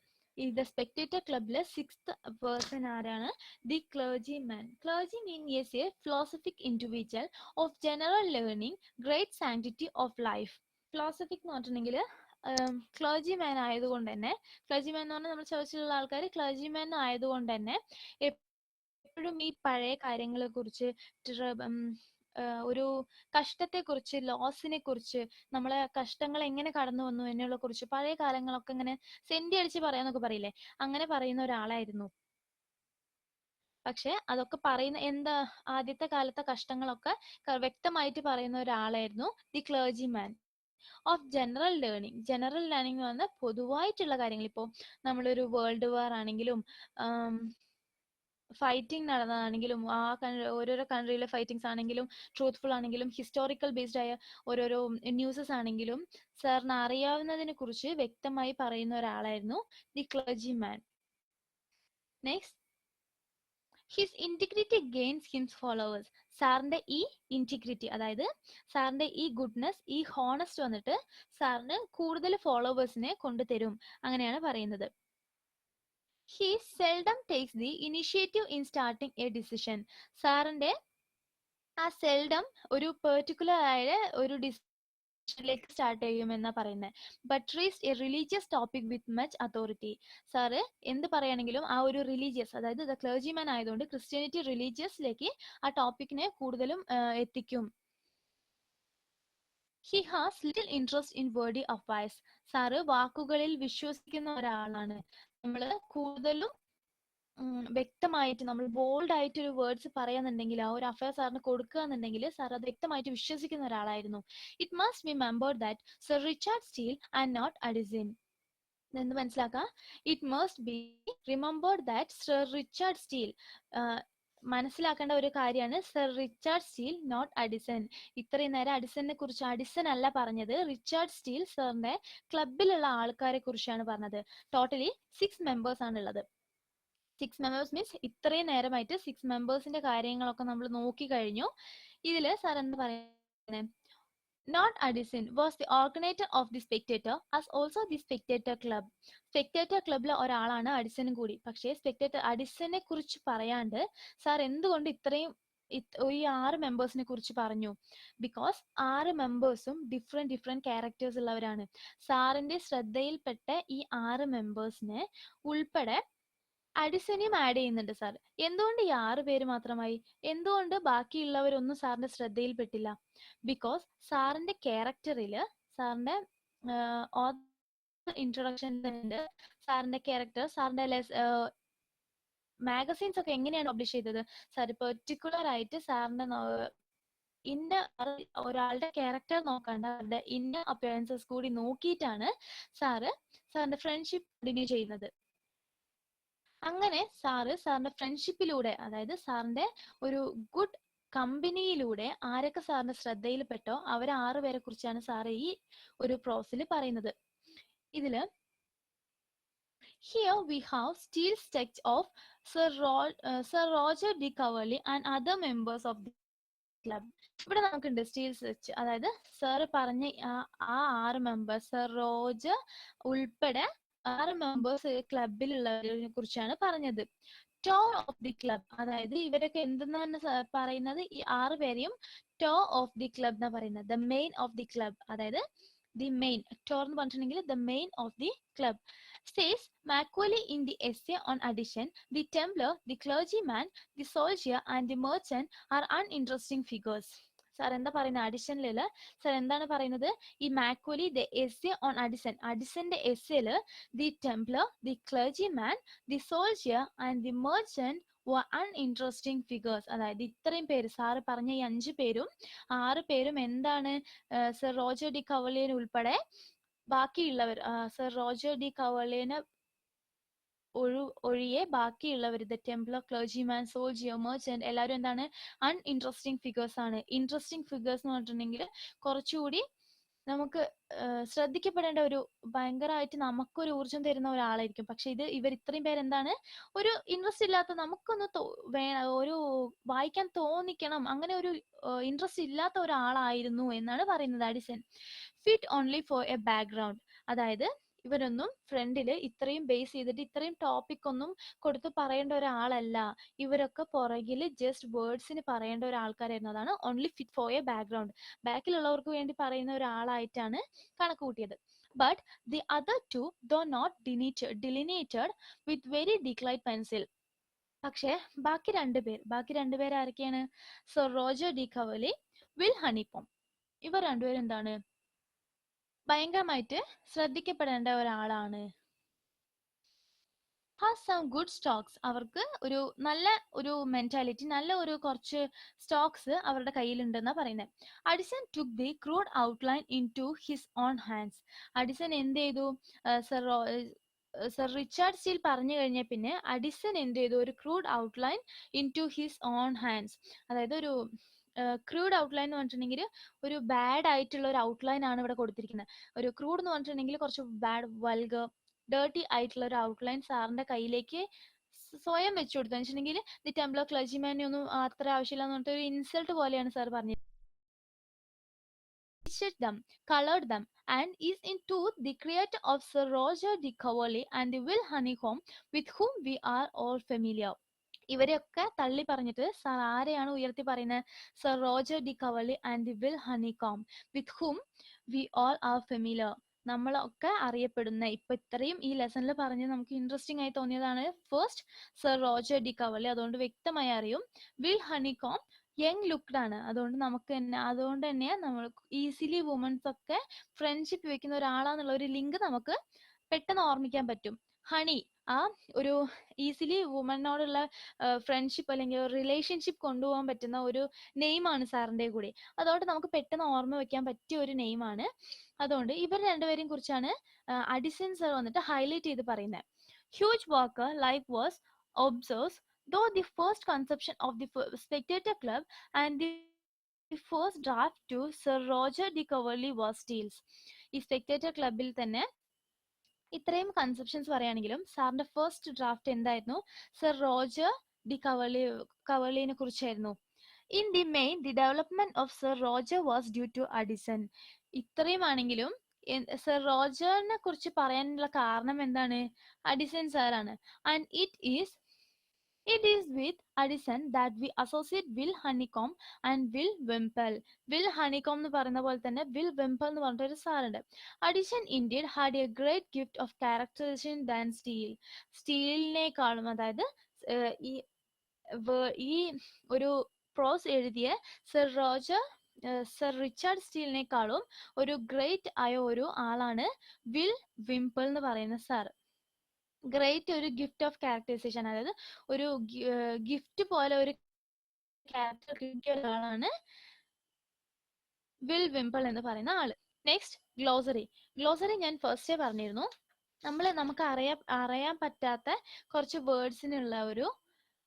A: ദ സ്പെക്ടേറ്റർ ക്ലബിലെ സിക്സ്ത് പേഴ്സൺ ആരാണ്? The clergyman. Clergyman is a philosophic individual of general learning, great sanctity of life. Philosophic എന്ന് പറഞ്ഞിട്ടുണ്ടെങ്കിൽ ക്ലർജി മാൻ ആയതുകൊണ്ട് തന്നെ, ക്ലർജി മാൻ എന്ന് പറഞ്ഞാൽ നമ്മുടെ ചർച്ചിലുള്ള ആൾക്കാർ ക്ലർജി മാൻ ആയതുകൊണ്ട് തന്നെ എപ്പോഴും ഈ പഴയ കാര്യങ്ങളെ കുറിച്ച്, ഒരു കഷ്ടത്തെക്കുറിച്ച്, ലോസിനെ കുറിച്ച്, നമ്മളെ കഷ്ടങ്ങൾ എങ്ങനെ കടന്നു വന്നു എന്നുള്ള കുറിച്ച് പഴയ കാലങ്ങളൊക്കെ ഇങ്ങനെ സെന്റി അടിച്ച് പറയാന്നൊക്കെ പറയില്ലേ, അങ്ങനെ പറയുന്ന ഒരാളായിരുന്നു. പക്ഷെ അതൊക്കെ പറയുന്ന എന്താ, ആദ്യത്തെ കാലത്തെ കഷ്ടങ്ങളൊക്കെ വ്യക്തമായിട്ട് പറയുന്ന ഒരാളായിരുന്നു the clergy man of general learning. General learning എന്ന് പറഞ്ഞാൽ പൊതുവായിട്ടുള്ള കാര്യങ്ങൾ. ഇപ്പോൾ നമ്മളൊരു വേൾഡ് വാർ ആണെങ്കിലും ഫൈറ്റിംഗ് നടന്നതാണെങ്കിലും, ഓരോരോ കൺട്രിയിലെ ഫൈറ്റിങ്സ് ആണെങ്കിലും, ട്രൂത്ത്ഫുൾ ആണെങ്കിലും, ഹിസ്റ്റോറിക്കൽ ബേസ്ഡ് ആയ ഓരോരോ ന്യൂസസ് ആണെങ്കിലും സാറിന് അറിയാവുന്നതിനെ കുറിച്ച് വ്യക്തമായി പറയുന്ന ഒരാളായിരുന്നു the clergy man. Next, his integrity gains Hinds followers. സാറിന്റെ ഈ ഇന്റഗ്രിറ്റി, അതായത് സാറിന്റെ ഈ ഗുഡ്നെസ്, ഈ ഹോണസ്റ്റ് വന്നിട്ട് സാറിന് കൂടുതൽ ഫോളോവേഴ്സിനെ കൊണ്ടുതരും, അങ്ങനെയാണ് പറയുന്നത്. He seldom takes the initiative in starting A decision. സാറിന്റെ ആ സെൽഡം ഒരു പെർട്ടിക്കുലർ ആയ ഒരു ഡിസിഷനിലേക്ക് സ്റ്റാർട്ട് ചെയ്യുമെന്നാ പറയുന്നത്. But raised A religious topic with much authority. Sir എന്ത് പറയുകയാണെങ്കിലും ആ ഒരു റിലീജിയസ്, അതായത് ദ ക്ലർജിമാൻ ആയതുകൊണ്ട് ക്രിസ്ത്യാനിറ്റി റിലീജിയസിലേക്ക് ആ ടോപ്പിക്കിനെ കൂടുതലും എത്തിക്കും. He has little interest in wordy affairs. Sir വാക്കുകളിൽ വിശ്വസിക്കുന്ന ഒരാളാണ്. നമ്മൾ കൂടുതലും വ്യക്തമായിട്ട്, നമ്മൾ ബോൾഡ് ആയിട്ട് ഒരു വേർഡ്സ് പറയാന്നുണ്ടെങ്കിൽ, ആ ഒരു അഫയർ സാറിന് കൊടുക്കുക എന്നുണ്ടെങ്കിൽ സാർ അത് വ്യക്തമായിട്ട് വിശ്വസിക്കുന്ന ഒരാളായിരുന്നു. It must be remembered that Sir Richard Steele and not Addison. എന്ന് മനസ്സിലാക്കാം. It must be remembered that Sir Richard Steele, മനസ്സിലാക്കേണ്ട ഒരു കാര്യമാണ് Sir Richard Steele not Addison. ഇത്രയും നേരം അഡിസനെ കുറിച്ച്, അഡിസൺ അല്ല പറഞ്ഞത്, റിച്ചാർഡ് സ്റ്റീൽ സാറിന്റെ ക്ലബിലുള്ള ആൾക്കാരെ കുറിച്ചാണ് പറഞ്ഞത്. ടോട്ടലി 6 മെമ്പേഴ്സ് ആണുള്ളത്. 6 മെമ്പേഴ്സ് മീൻസ് ഇത്രയും നേരമായിട്ട് 6 മെമ്പേഴ്സിന്റെ കാര്യങ്ങളൊക്കെ നമ്മൾ നോക്കി കഴിഞ്ഞു. ഇതില് സാർ എന്താ പറയുന്നത്? Note Addison was the organiser of the Spectator as also the Spectator club. Spectator ക്ലബിലെ ഒരാളാണ് അഡിസനും കൂടി. പക്ഷേ സ്പെക്ടേറ്റർ അഡിസനെ കുറിച്ച് പറയാണ്ട് സാർ എന്തുകൊണ്ട് ഇത്രയും ഈ 6 മെമ്പേഴ്സിനെ കുറിച്ച് പറഞ്ഞു? ബിക്കോസ് 6 മെമ്പേഴ്സും ഡിഫറെന്റ് ക്യാരക്ടേഴ്സ് ഉള്ളവരാണ്. സാറിന്റെ ശ്രദ്ധയിൽപ്പെട്ട ഈ 6 മെമ്പേഴ്സിനെ ഉൾപ്പെടെ അഡിസനെയും ആഡ് ചെയ്യുന്നുണ്ട് സാർ. എന്തുകൊണ്ട് ഈ 6 പേര് മാത്രമായി? എന്തുകൊണ്ട് ബാക്കിയുള്ളവരൊന്നും സാറിന്റെ ശ്രദ്ധയിൽപ്പെട്ടില്ല? ബിക്കോസ് സാറിന്റെ ക്യാരക്ടറില്, സാറിന്റെ ഇൻട്രൊഡക്ഷൻ ഉണ്ട്, സാറിന്റെ ക്യാരക്ടർ, സാറിന്റെ മാഗസീൻസ് ഒക്കെ എങ്ങനെയാണ് പബ്ലിഷ് ചെയ്തത്? സാർ പെർട്ടിക്കുലർ ആയിട്ട് സാറിന്റെ ഇന്ന ഒരാളുടെ ക്യാരക്ടർ നോക്കാണ്ട് അവരുടെ ഇന്ന അപ്പിയറൻസസ് കൂടി നോക്കിയിട്ടാണ് സാറിന്റെ ഫ്രണ്ട്ഷിപ്പ് കണ്ടിന്യൂ ചെയ്യുന്നത്. അങ്ങനെ സാറിന്റെ ഫ്രണ്ട്ഷിപ്പിലൂടെ, അതായത് സാറിന്റെ ഒരു ഗുഡ് കമ്പനിയിലൂടെ ആരൊക്കെ സാറിന്റെ ശ്രദ്ധയിൽപ്പെട്ടോ അവർ 6 പേരെ കുറിച്ചാണ് സാർ ഈ ഒരു പ്രോസിൽ പറയുന്നത്. ഇതില് here we have steel sketch of Sir Roger de Coverley and other members of the club. ഇവിടെ നമുക്കുണ്ട് സ്റ്റീൽ സ്കെച്ച്, അതായത് സാർ പറഞ്ഞ ആ 6 മെമ്പേഴ്സ്, സർ റോജർ ഉൾപ്പെടെ 6 മെമ്പേഴ്സ് ക്ലബിലുള്ളവരെ കുറിച്ചാണ് പറഞ്ഞത്. ടോ ഓഫ് ദി ക്ലബ്, അതായത് ഇവരൊക്കെ എന്തെന്നാണ് പറയുന്നത്? ഈ 6 പേരെയും ടോ ഓഫ് ദി ക്ലബ് എന്നാ പറയുന്നത്. The main off the club, അതായത് ദി മെയിൻ, ടോ എന്ന് പറഞ്ഞിട്ടുണ്ടെങ്കിൽ the main off the club. Says Macaulay in the essay on addition, the Templar, the clergyman, the soldier and the merchant are uninteresting figures. Sir എന്താ പറയുന്നത്? അഡിഷനില് sir എന്താണ് പറയുന്നത്? ഈ Macaulay the essay on Addison, അഡിസന്റെ എസ്സേല് the Templar, the clergyman, the soldier and the merchant were uninteresting figures. അതായത് ഇത്രയും പേര്, സാറ് പറഞ്ഞ ഈ 5 പേരും 6 പേരും എന്താണ്? സർ റോജർ ഡി കവലിയൻ ഉൾപ്പെടെ ബാക്കിയുള്ളവർ, സർ റോജർ ഡി കവലിയന് ഒഴിയെ ബാക്കിയുള്ളവർ, ദ ടെംപ്ലർ, ക്ലർജിമാൻ, സോൾജിയർ, മെർച്ചന്റ്, എല്ലാവരും എന്താണ്? അൺഇൻട്രസ്റ്റിംഗ് ഫിഗേഴ്സ് ആണ്. ഇൻട്രസ്റ്റിംഗ് ഫിഗേഴ്സ് എന്ന് പറഞ്ഞിട്ടുണ്ടെങ്കിൽ കുറച്ചുകൂടി നമുക്ക് ശ്രദ്ധിക്കപ്പെടേണ്ട ഒരു, ഭയങ്കരമായിട്ട് നമുക്കൊരു ഊർജം തരുന്ന ഒരാളായിരിക്കും. പക്ഷെ ഇവർ ഇത്രയും പേര് എന്താണ്? ഒരു ഇൻട്രസ്റ്റ് ഇല്ലാത്ത, നമുക്കൊന്ന് ഒരു വായിക്കാൻ തോന്നിക്കണം, അങ്ങനെ ഒരു ഇൻട്രസ്റ്റ് ഇല്ലാത്ത ഒരാളായിരുന്നു എന്നാണ് പറയുന്നത് Addison. Fit only for a background, അതായത് ഇവരൊന്നും ഫ്രണ്ടില് ഇത്രയും ബേസ് ചെയ്തിട്ട് ഇത്രയും ടോപ്പിക് ഒന്നും കൊടുത്ത് പറയേണ്ട ഒരാളല്ല. ഇവരൊക്കെ പുറകില് ജസ്റ്റ് വേർഡ്സിന് പറയേണ്ട ഒരാൾക്കാരായിരുന്നു. അതാണ് only fit for a background, ബാക്കിലുള്ളവർക്ക് വേണ്ടി പറയുന്ന ഒരാളായിട്ടാണ് കണക്ക് കൂട്ടിയത്. but the other two though not delineated with very declined pencil. പക്ഷേ ബാക്കി രണ്ടുപേർ ആരൊക്കെയാണ്? Sir Roger de Coverley, Will Honeycomb. ഇവർ രണ്ടുപേരും എന്താണ്, ഭയങ്കരമായിട്ട് ശ്രദ്ധിക്കപ്പെടേണ്ട ഒരാളാണ്. ഹാസ് സം ഗുഡ് സ്റ്റോക്സ്, അവർക്ക് ഒരു നല്ല ഒരു മെന്റാലിറ്റി, നല്ല ഒരു കുറച്ച് സ്റ്റോക്സ് അവരുടെ കയ്യിലുണ്ടെന്നാണ് പറയുന്നത്. Addison took the crude outline into his own hands. Addison എന്ത് ചെയ്തു? സർ റിച്ചാർഡ് സ്റ്റീൽ പറഞ്ഞു കഴിഞ്ഞ പിന്നെ അഡിസൺ എന്ത് ചെയ്തു? ഒരു crude outline into his own hands. അതായത് ഒരു ക്രൂഡ് ഔട്ട്ലൈൻ എന്ന് പറഞ്ഞിട്ടുണ്ടെങ്കിൽ ഒരു ബാഡ് ആയിട്ടുള്ള ഒരു ഔട്ട്ലൈൻ ആണ് ഇവിടെ കൊടുത്തിരിക്കുന്നത്. ഒരു ക്രൂഡ് എന്ന് പറഞ്ഞിട്ടുണ്ടെങ്കിൽ കുറച്ച് ബാഡ്, വൾഗർ, ഡേർട്ടി ആയിട്ടുള്ള ഒരു ഔട്ട്ലൈൻ സാറിന്റെ കയ്യിലേക്ക് സ്വയം വെച്ചു കൊടുത്തു. വെച്ചിട്ടുണ്ടെങ്കിൽ ദി ടെമ്പിൾ ഓഫ് ക്ലർജിമാനെ ഒന്നും അത്ര ആവശ്യമില്ല എന്ന് പറഞ്ഞിട്ട് ഒരു ഇൻസൾട്ട് പോലെയാണ് സാർ പറഞ്ഞത്. them, colored them, and is in truth the creator of Sir Roger de Coverley and the Will Honeycomb, with whom we are all familiar. ഇവരെയൊക്കെ തള്ളി പറഞ്ഞിട്ട് സാർ ആരെയാണ് ഉയർത്തി പറയുന്നത്? Sir Roger de Coverley and the Will Honeycomb, with whom we all are familiar. നമ്മളൊക്കെ അറിയപ്പെടുന്ന, ഇപ്പൊ ഇത്രയും ഈ ലെസണിൽ പറഞ്ഞ് നമുക്ക് ഇൻട്രസ്റ്റിംഗ് ആയി തോന്നിയതാണ് ഫസ്റ്റ് സർ റോജർ ഡി കവലി, അതുകൊണ്ട് വ്യക്തമായി അറിയും. വിൽ ഹണികോം യങ് ലുക്ക്ഡ് ആണ്, അതുകൊണ്ട് തന്നെ നമ്മൾ ഈസിലി വുമൻസ് ഒക്കെ ഫ്രണ്ട്ഷിപ്പ് വെക്കുന്ന ഒരാളാന്നുള്ള ഒരു ലിങ്ക് നമുക്ക് പെട്ടെന്ന് ഓർമ്മിക്കാൻ പറ്റും. ഹണി, ആ ഒരു ഈസിലി വുമനോടുള്ള ഫ്രണ്ട്ഷിപ്പ് അല്ലെങ്കിൽ റിലേഷൻഷിപ്പ് കൊണ്ടുപോകാൻ പറ്റുന്ന ഒരു നെയിമാണ് സാറിന്റെ കൂടി. അതുകൊണ്ട് നമുക്ക് പെട്ടെന്ന് ഓർമ്മ വെക്കാൻ പറ്റിയ ഒരു നെയിമാണ്. അതുകൊണ്ട് ഇവർ രണ്ടുപേരെയും കുറിച്ചാണ് അഡിസൺ സർ വന്നിട്ട് ഹൈലൈറ്റ് ചെയ്ത് പറയുന്നത്. Huge walker life was observes though the first conception of the Spectator Club and the first draft to Sir Roger de Coverley was Steele's. ഈ സ്പെക്ടേറ്റർ ക്ലബിൽ തന്നെ ഇത്രയും കൺസെപ്ഷൻസ് പറയുകയാണെങ്കിലും സാറിന്റെ ഫസ്റ്റ് ഡ്രാഫ്റ്റ് എന്തായിരുന്നു? സർ റോജർ ഡി കവർലിനെ കുറിച്ചായിരുന്നു. In the main the development of sir Roger was due to Addison. ഇത്രയും ആണെങ്കിലും സർ റോജറിനെ കുറിച്ച് പറയാനുള്ള കാരണം എന്താണ്? അഡിസൺ സാറാണ്. And It is with Addison that we associate Will Honeycomb and Will Wimple. Will Honeycomb എന്ന് പറയുന്ന പോലെ തന്നെ Will Wimple എന്ന് പറഞ്ഞിട്ടൊരു സാറുണ്ട്. Addison indeed had a great gift of characterization than Steele. സ്റ്റീലിനേക്കാളും, അതായത് ഈ ഒരു പ്രോസ് എഴുതിയ സർ റിച്ചാർഡ് സ്റ്റീലിനേക്കാളും ഒരു ഗ്രേറ്റ് ആയ ഒരു ആളാണ് വിൽ വിംപിൾ എന്ന് പറയുന്ന സാർ. ഗ്രേറ്റ് ഒരു ഗിഫ്റ്റ് ഓഫ് ക്യാരക്ടറൈസേഷൻ, അതായത് ഒരു ഗിഫ്റ്റ് പോലെ ഒരു ക്യാരക്ടർ കിട്ടിയ ഒരാളാണ് വിൽ വിംപിൾ എന്ന് പറയുന്ന ആള്. നെക്സ്റ്റ് ഗ്ലോസറി ഞാൻ ഫസ്റ്റേ പറഞ്ഞിരുന്നു. നമുക്ക് അറിയാൻ പറ്റാത്ത കുറച്ച് വേർഡ്സിനുള്ള ഒരു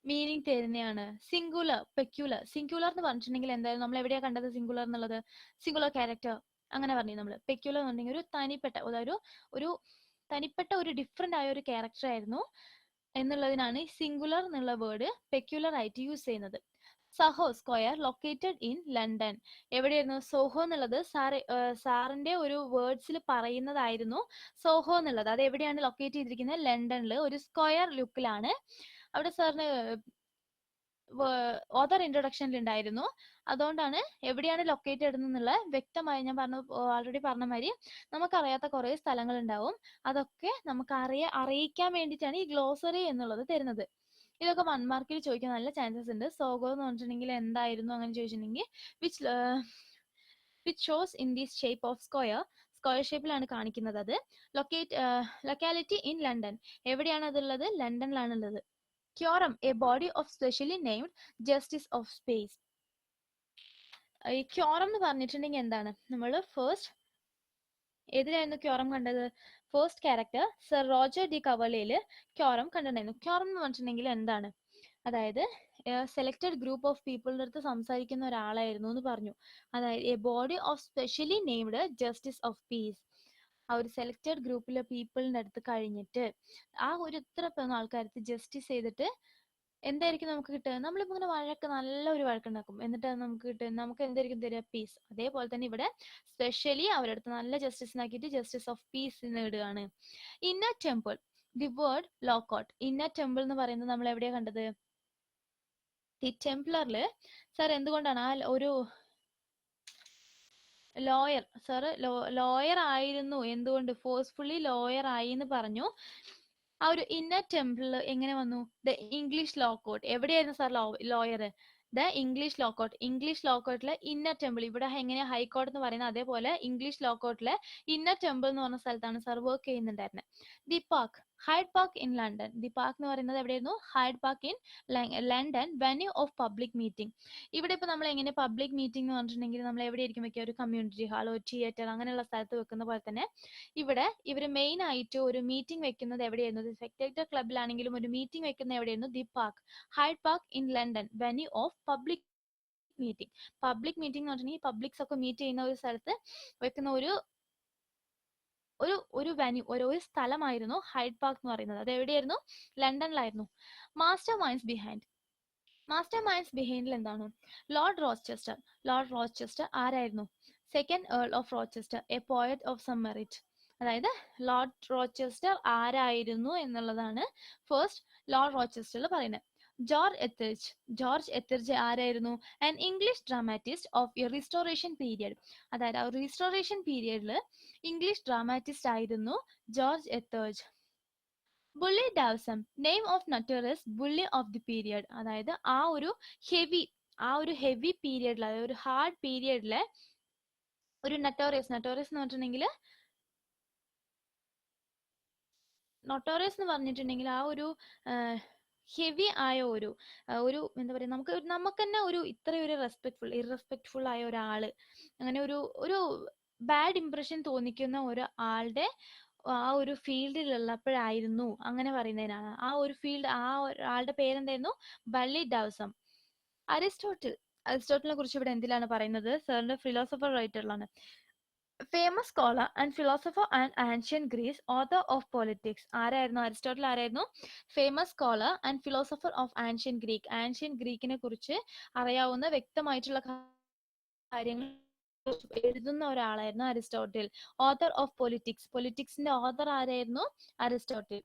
A: മീനിങ് തരുന്നതാണ്. Singular, peculiar. സിംഗുലർ എന്ന് പറഞ്ഞിട്ടുണ്ടെങ്കിൽ എന്തായാലും നമ്മൾ എവിടെയാ കണ്ടത് സിംഗുലർ എന്നുള്ളത്? സിംഗുലർ ക്യാരക്ടർ അങ്ങനെ പറഞ്ഞു നമ്മൾ. പെക്യുലർ എന്നുണ്ടെങ്കിൽ ഒരു തനിപ്പെട്ട ഒരു ഡിഫറെന്റ് ആയ ഒരു ക്യാരക്ടർ ആയിരുന്നു എന്നുള്ളതിനാണ് സിംഗുലർ എന്നുള്ള വേർഡ് പെക്യുലർ ആയിട്ട് യൂസ് ചെയ്യുന്നത്. സഹോ സ്ക്വയർ ലൊക്കേറ്റഡ് ഇൻ ലണ്ടൻ. എവിടെയായിരുന്നു? സോഹോ എന്നുള്ളത് സാറിന്റെ ഒരു വേർഡ്സിൽ പറയുന്നതായിരുന്നു സോഹോ എന്നുള്ളത്. അത് എവിടെയാണ് ലൊക്കേറ്റ് ചെയ്തിരിക്കുന്നത്? ലണ്ടനിൽ ഒരു സ്ക്വയർ ലുക്കിലാണ്. അവിടെ സാറിന് ഓതർ ഇൻട്രൊഡക്ഷനിൽ ഉണ്ടായിരുന്നു. അതുകൊണ്ടാണ് എവിടെയാണ് ലൊക്കേറ്റഡ് എന്നുള്ള വ്യക്തമായി ഞാൻ ഓൾറെഡി പറഞ്ഞ മാതിരി നമുക്കറിയാത്ത കുറെ സ്ഥലങ്ങൾ ഉണ്ടാവും. അതൊക്കെ നമുക്ക് അറിയിക്കാൻ വേണ്ടിയിട്ടാണ് ഈ ഗ്ലോസറി എന്നുള്ളത് തരുന്നത്. ഇതൊക്കെ 1 മാർക്കിൽ ചോദിക്കാൻ നല്ല ചാൻസസ് ഉണ്ട്. സോഗോ എന്ന് പറഞ്ഞിട്ടുണ്ടെങ്കിൽ എന്തായിരുന്നു അങ്ങനെ ചോദിച്ചിട്ടുണ്ടെങ്കിൽ which shows in the shape of square ഷേപ്പിലാണ് കാണിക്കുന്നത്. അത് ലൊക്കാലിറ്റി ഇൻ ലണ്ടൻ. എവിടെയാണ് അതുള്ളത്? ലണ്ടനിലാണുള്ളത്. Quorum, a body of specially named justice of space. ഈ ക്യോറം എന്ന് പറഞ്ഞിട്ടുണ്ടെങ്കിൽ എന്താണ്? നമ്മൾ ഫസ്റ്റ് ഏതിലായിരുന്നു ക്യോറം കണ്ടത്? First character sir Roger de കവർലിയിൽ ക്യോറം കണ്ടിട്ടുണ്ടായിരുന്നു. ക്യോറം എന്ന് പറഞ്ഞിട്ടുണ്ടെങ്കിൽ എന്താണ്? അതായത് സെലക്റ്റഡ് ഗ്രൂപ്പ് ഓഫ് പീപ്പിളിന്റെ അടുത്ത് സംസാരിക്കുന്ന ഒരാളായിരുന്നു എന്ന് പറഞ്ഞു. അതായത് a body of specially named justice of peace. ആ ഒരു സെലക്റ്റഡ് ഗ്രൂപ്പിലെ പീപ്പിളിന്റെ അടുത്ത് കഴിഞ്ഞിട്ട് ആ ഒരു ഇത്ര ആൾക്കാർക്ക് ജസ്റ്റിസ് ചെയ്തിട്ട് എന്തായിരിക്കും നമുക്ക് കിട്ടുക? നമ്മളിപ്പോ ഇങ്ങനെ നല്ലൊരു വഴക്കുണ്ടാക്കും, എന്നിട്ട് നമുക്ക് എന്തായിരിക്കും തരിക? പീസ്. അതേപോലെ തന്നെ ഇവിടെ സ്പെഷ്യലി അവരുടെ അടുത്ത് നല്ല ജസ്റ്റിസ് ആക്കിയിട്ട് ജസ്റ്റിസ് ഓഫ് പീസ് നേടുകയാണ്. Inner temple, the word lockout. Inner Temple എന്ന് പറയുന്നത് നമ്മൾ എവിടെയാ കണ്ടത്? ദി ടെംപ്ലറില് സാർ എന്തുകൊണ്ടാണ് ആ ഒരു ലോയർ സാറ് ലോയർ ആയിരുന്നു. എന്തുകൊണ്ട്? ഫോഴ്സ്ഫുള്ളി ലോയർ ആയി എന്ന് പറഞ്ഞു. ആ ഒരു ഇന്നർ ടെമ്പിൾ എങ്ങനെ വന്നു? The English law court. എവിടെയായിരുന്നു sir lawyer? The English law court. English law കോർട്ടിലെ ഇന്നർ ടെമ്പിൾ. ഇവിടെ എങ്ങനെയാ ഹൈക്കോർട്ട് എന്ന് പറയുന്നത്, അതേപോലെ ഇംഗ്ലീഷ് ലോ കോർട്ടിലെ ഇന്നർ ടെമ്പിൾ എന്ന് പറഞ്ഞ സ്ഥലത്താണ് സാർ വർക്ക് ചെയ്യുന്നുണ്ടായിരുന്നത്. The park, Hyde Park in London. The park എന്ന് പറയുന്നത് എവിടെയായിരുന്നു? Hyde Park in London, venue of public meeting. ഇവിടെ ഇപ്പൊ നമ്മൾ എങ്ങനെ പബ്ലിക് മീറ്റിംഗ് എന്ന് പറഞ്ഞിട്ടുണ്ടെങ്കിൽ നമ്മൾ എവിടെയായിരിക്കും വെക്കുക? ഒരു കമ്മ്യൂണിറ്റി ഹാൾ, ഒരു തിയേറ്റർ, അങ്ങനെയുള്ള സ്ഥലത്ത് വെക്കുന്ന പോലെ തന്നെ ഇവിടെ ഇവർ മെയിൻ ആയിട്ട് ഒരു മീറ്റിംഗ് വെക്കുന്നത് എവിടെയായിരുന്നു? സ്പെക്ടേറ്റർ ക്ലബിലാണെങ്കിലും ഒരു മീറ്റിംഗ് വെക്കുന്ന എവിടെയായിരുന്നു? The park, Hyde Park in London, venue of public meeting. Public meeting എന്ന് പറഞ്ഞിട്ടുണ്ടെങ്കിൽ പബ്ലിക്സ് ഒക്കെ മീറ്റ് ചെയ്യുന്ന ഒരു സ്ഥലത്ത് വെക്കുന്ന ഒരു ഒരു ഒരു വെന്യൂ, ഒരു സ്ഥലമായിരുന്നു ഹൈഡ് പാർക്ക് എന്ന് പറയുന്നത്. അത് എവിടെയായിരുന്നു? ലണ്ടനിലായിരുന്നു. Master minds behind. Master minds ബിഹൈൻഡിൽ എന്താണ്? Lord Rochester. ലോർഡ് റോച്ചെസ്റ്റർ ആരായിരുന്നു? Second earl of Rochester, a poet of some merit. അതായത് ലോർഡ് റോച്ചെസ്റ്റർ ആരായിരുന്നു എന്നുള്ളതാണ് ഫസ്റ്റ് ലോർഡ് റോച്ചെസ്റ്ററിൽ പറയുന്നത്. ജോർജ് എത്തർജ്. ജോർജ് എത്തർജ് ആരായിരുന്നു? An English dramatist of a restoration period. അതായത് ആ റിസ്റ്റോറേഷൻ പീരിയഡിൽ ഇംഗ്ലീഷ് ഡ്രാമാറ്റിസ്റ്റ് ആയിരുന്നു George Etherege. Bully Dawson, name of notorious bully of the period. അതായത് ആ ഒരു ഹെവി പീരിയഡിൽ, അതായത് ഒരു ഹാർഡ് പീരിയഡിലെ ഒരു നട്ടോറിയസ് എന്ന് പറഞ്ഞിട്ടുണ്ടെങ്കിൽ ആ ഒരു ഹെവി ആയ ഒരു എന്താ പറയുക, നമുക്ക് തന്നെ ഒരു ഇത്രയൊരു ഇറസ്പെക്ട്ഫുൾ ആയ ഒരാള്, അങ്ങനെ ഒരു ബാഡ് ഇംപ്രഷൻ തോന്നിക്കുന്ന ഒരു ആളുടെ ആ ഒരു ഫീൽഡിലുള്ളപ്പോഴായിരുന്നു അങ്ങനെ പറയുന്നതിനാണ്. ആ ഒരു ഫീൽഡ്, ആ ആളുടെ പേരെന്തായിരുന്നു? ബള്ളി ഡാവ്സം. അരിസ്റ്റോട്ടിലിനെ കുറിച്ച് ഇവിടെ എന്തിലാണ് പറയുന്നത്? സാറിന്റെ ഫിലോസഫർ റൈറ്ററിലാണ്. Famous scholar and philosopher and ancient Greece, author of Politics. ആരായിരുന്നു? അരിസ്റ്റോട്ടിൽ ആരായിരുന്നു? Famous scholar and philosopher of ancient Greek. Ancient ഗ്രീക്കിനെ കുറിച്ച് അറിയാവുന്ന വ്യക്തമായിട്ടുള്ള കാര്യങ്ങൾ എഴുതുന്ന ഒരാളായിരുന്നു അരിസ്റ്റോട്ടിൽ. Author of Politics. പൊളിറ്റിക്സിന്റെ ഓഥർ ആരായിരുന്നു? Aristotle.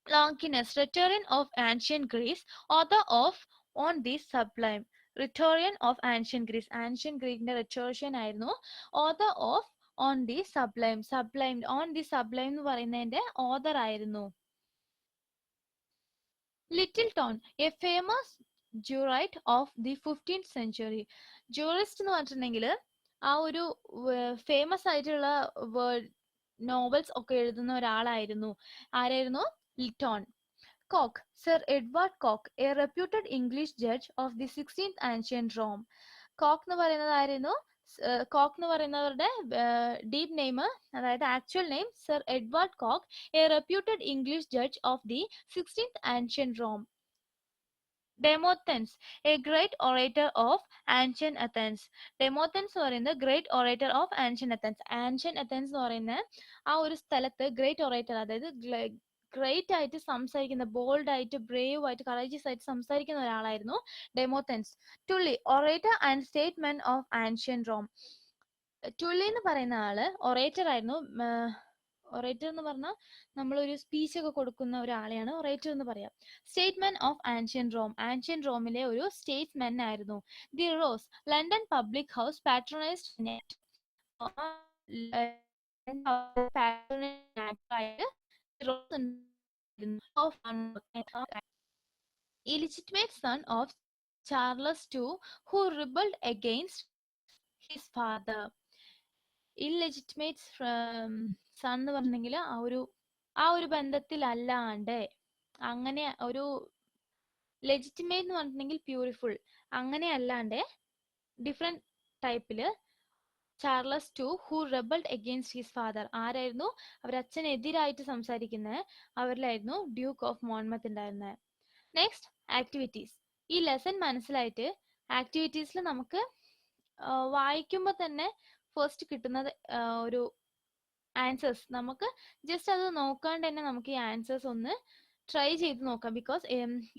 A: Longinus, rhetorian of ancient Greece, author of On the Sublime. rhetorian of ancient Greece. ancient Greekന്റെ rhetorician ആയിരുന്നു. author of On the Sublime. On the Sublime എന്ന് പറയുന്നതിന്റെ author ആയിരുന്നു. Littleton, a famous jurist of the 15th century. Jurist എന്ന് പറഞ്ഞിട്ടുണ്ടെങ്കിൽ ആ ഒരു famous ആയിട്ടുള്ള novels ഒക്കെ എഴുതുന്ന ഒരാളായിരുന്നു. ആരായിരുന്നു? Littleton. Coke, sir Edward Coke, a reputed English judge of the 16th ancient Rome. Coke എന്ന് പറയുന്നത് ആയിരുന്നു? കോക്ക് എന്ന് പറയുന്നവരുടെ ഡീപ് നെയിം, അതായത് actual name sir Edward Coke, a reputed English judge of the 16th ancient Rome. Demosthenes, a great orator of ancient Athens. Demosthenes എന്ന് പറയുന്നത് great orator of ancient Athens. Ancient Athens എന്ന് പറയുന്ന ആ ഒരു സ്ഥലത്ത് great orator, അതായത് great ആയിട്ട് സംസാരിക്കുന്ന, ബോൾഡ് ആയിട്ട്, ബ്രേവ് ആയിട്ട്, കറേജിയസ് ആയിട്ട് സംസാരിക്കുന്ന ഒരാളായിരുന്നു Demosthenes. Tully, orator and statesmen of ancient Rome. Tully എന്ന് പറയുന്ന ആള് ഒറേറ്റർ ആയിരുന്നു. ഒറേറ്റർ എന്ന് പറഞ്ഞാൽ നമ്മളൊരു സ്പീച്ച് ഒക്കെ കൊടുക്കുന്ന ഒരാളെയാണ് ഒറേറ്റർ എന്ന് പറയാം. Statesmen of ancient Rome. Ancient റോമിലെ ഒരു സ്റ്റേറ്റ്മെൻ ആയിരുന്നു. The Rose, London public house patronised illegitimate son of Charles II who rebelled against his father. Illegitimate son എന്ന് പറഞ്ഞെങ്കിൽ ആ ഒരു ബന്ധത്തിലല്ലാണ്ട്, അങ്ങനെ ഒരു ലെജിറ്റിമേറ്റ് എന്ന് പറഞ്ഞിട്ടുണ്ടെങ്കിൽ പ്യൂരിഫുൾ, അങ്ങനെ അല്ലാണ്ട് ഡിഫറെന്റ് ടൈപ്പില് Charles two who rebelled against his father. ആരായിരുന്നു? അവരച്ഛനെതിരായിട്ട് സംസാരിക്കുന്നത് അവരിലായിരുന്നു ഡ്യൂക്ക് ഓഫ് മോൺമത്ത് ഉണ്ടായിരുന്നത്. Next, activities. ഈ ലെസൺ മനസ്സിലായിട്ട് ആക്ടിവിറ്റീസിൽ നമുക്ക് വായിക്കുമ്പോൾ തന്നെ ഫസ്റ്റ് കിട്ടുന്നത് ഒരു ആൻസേഴ്സ്, നമുക്ക് ജസ്റ്റ് അത് നോക്കാണ്ട് തന്നെ നമുക്ക് ഈ ആൻസേഴ്സ് ഒന്ന് ട്രൈ ചെയ്ത് നോക്കാം. ബിക്കോസ്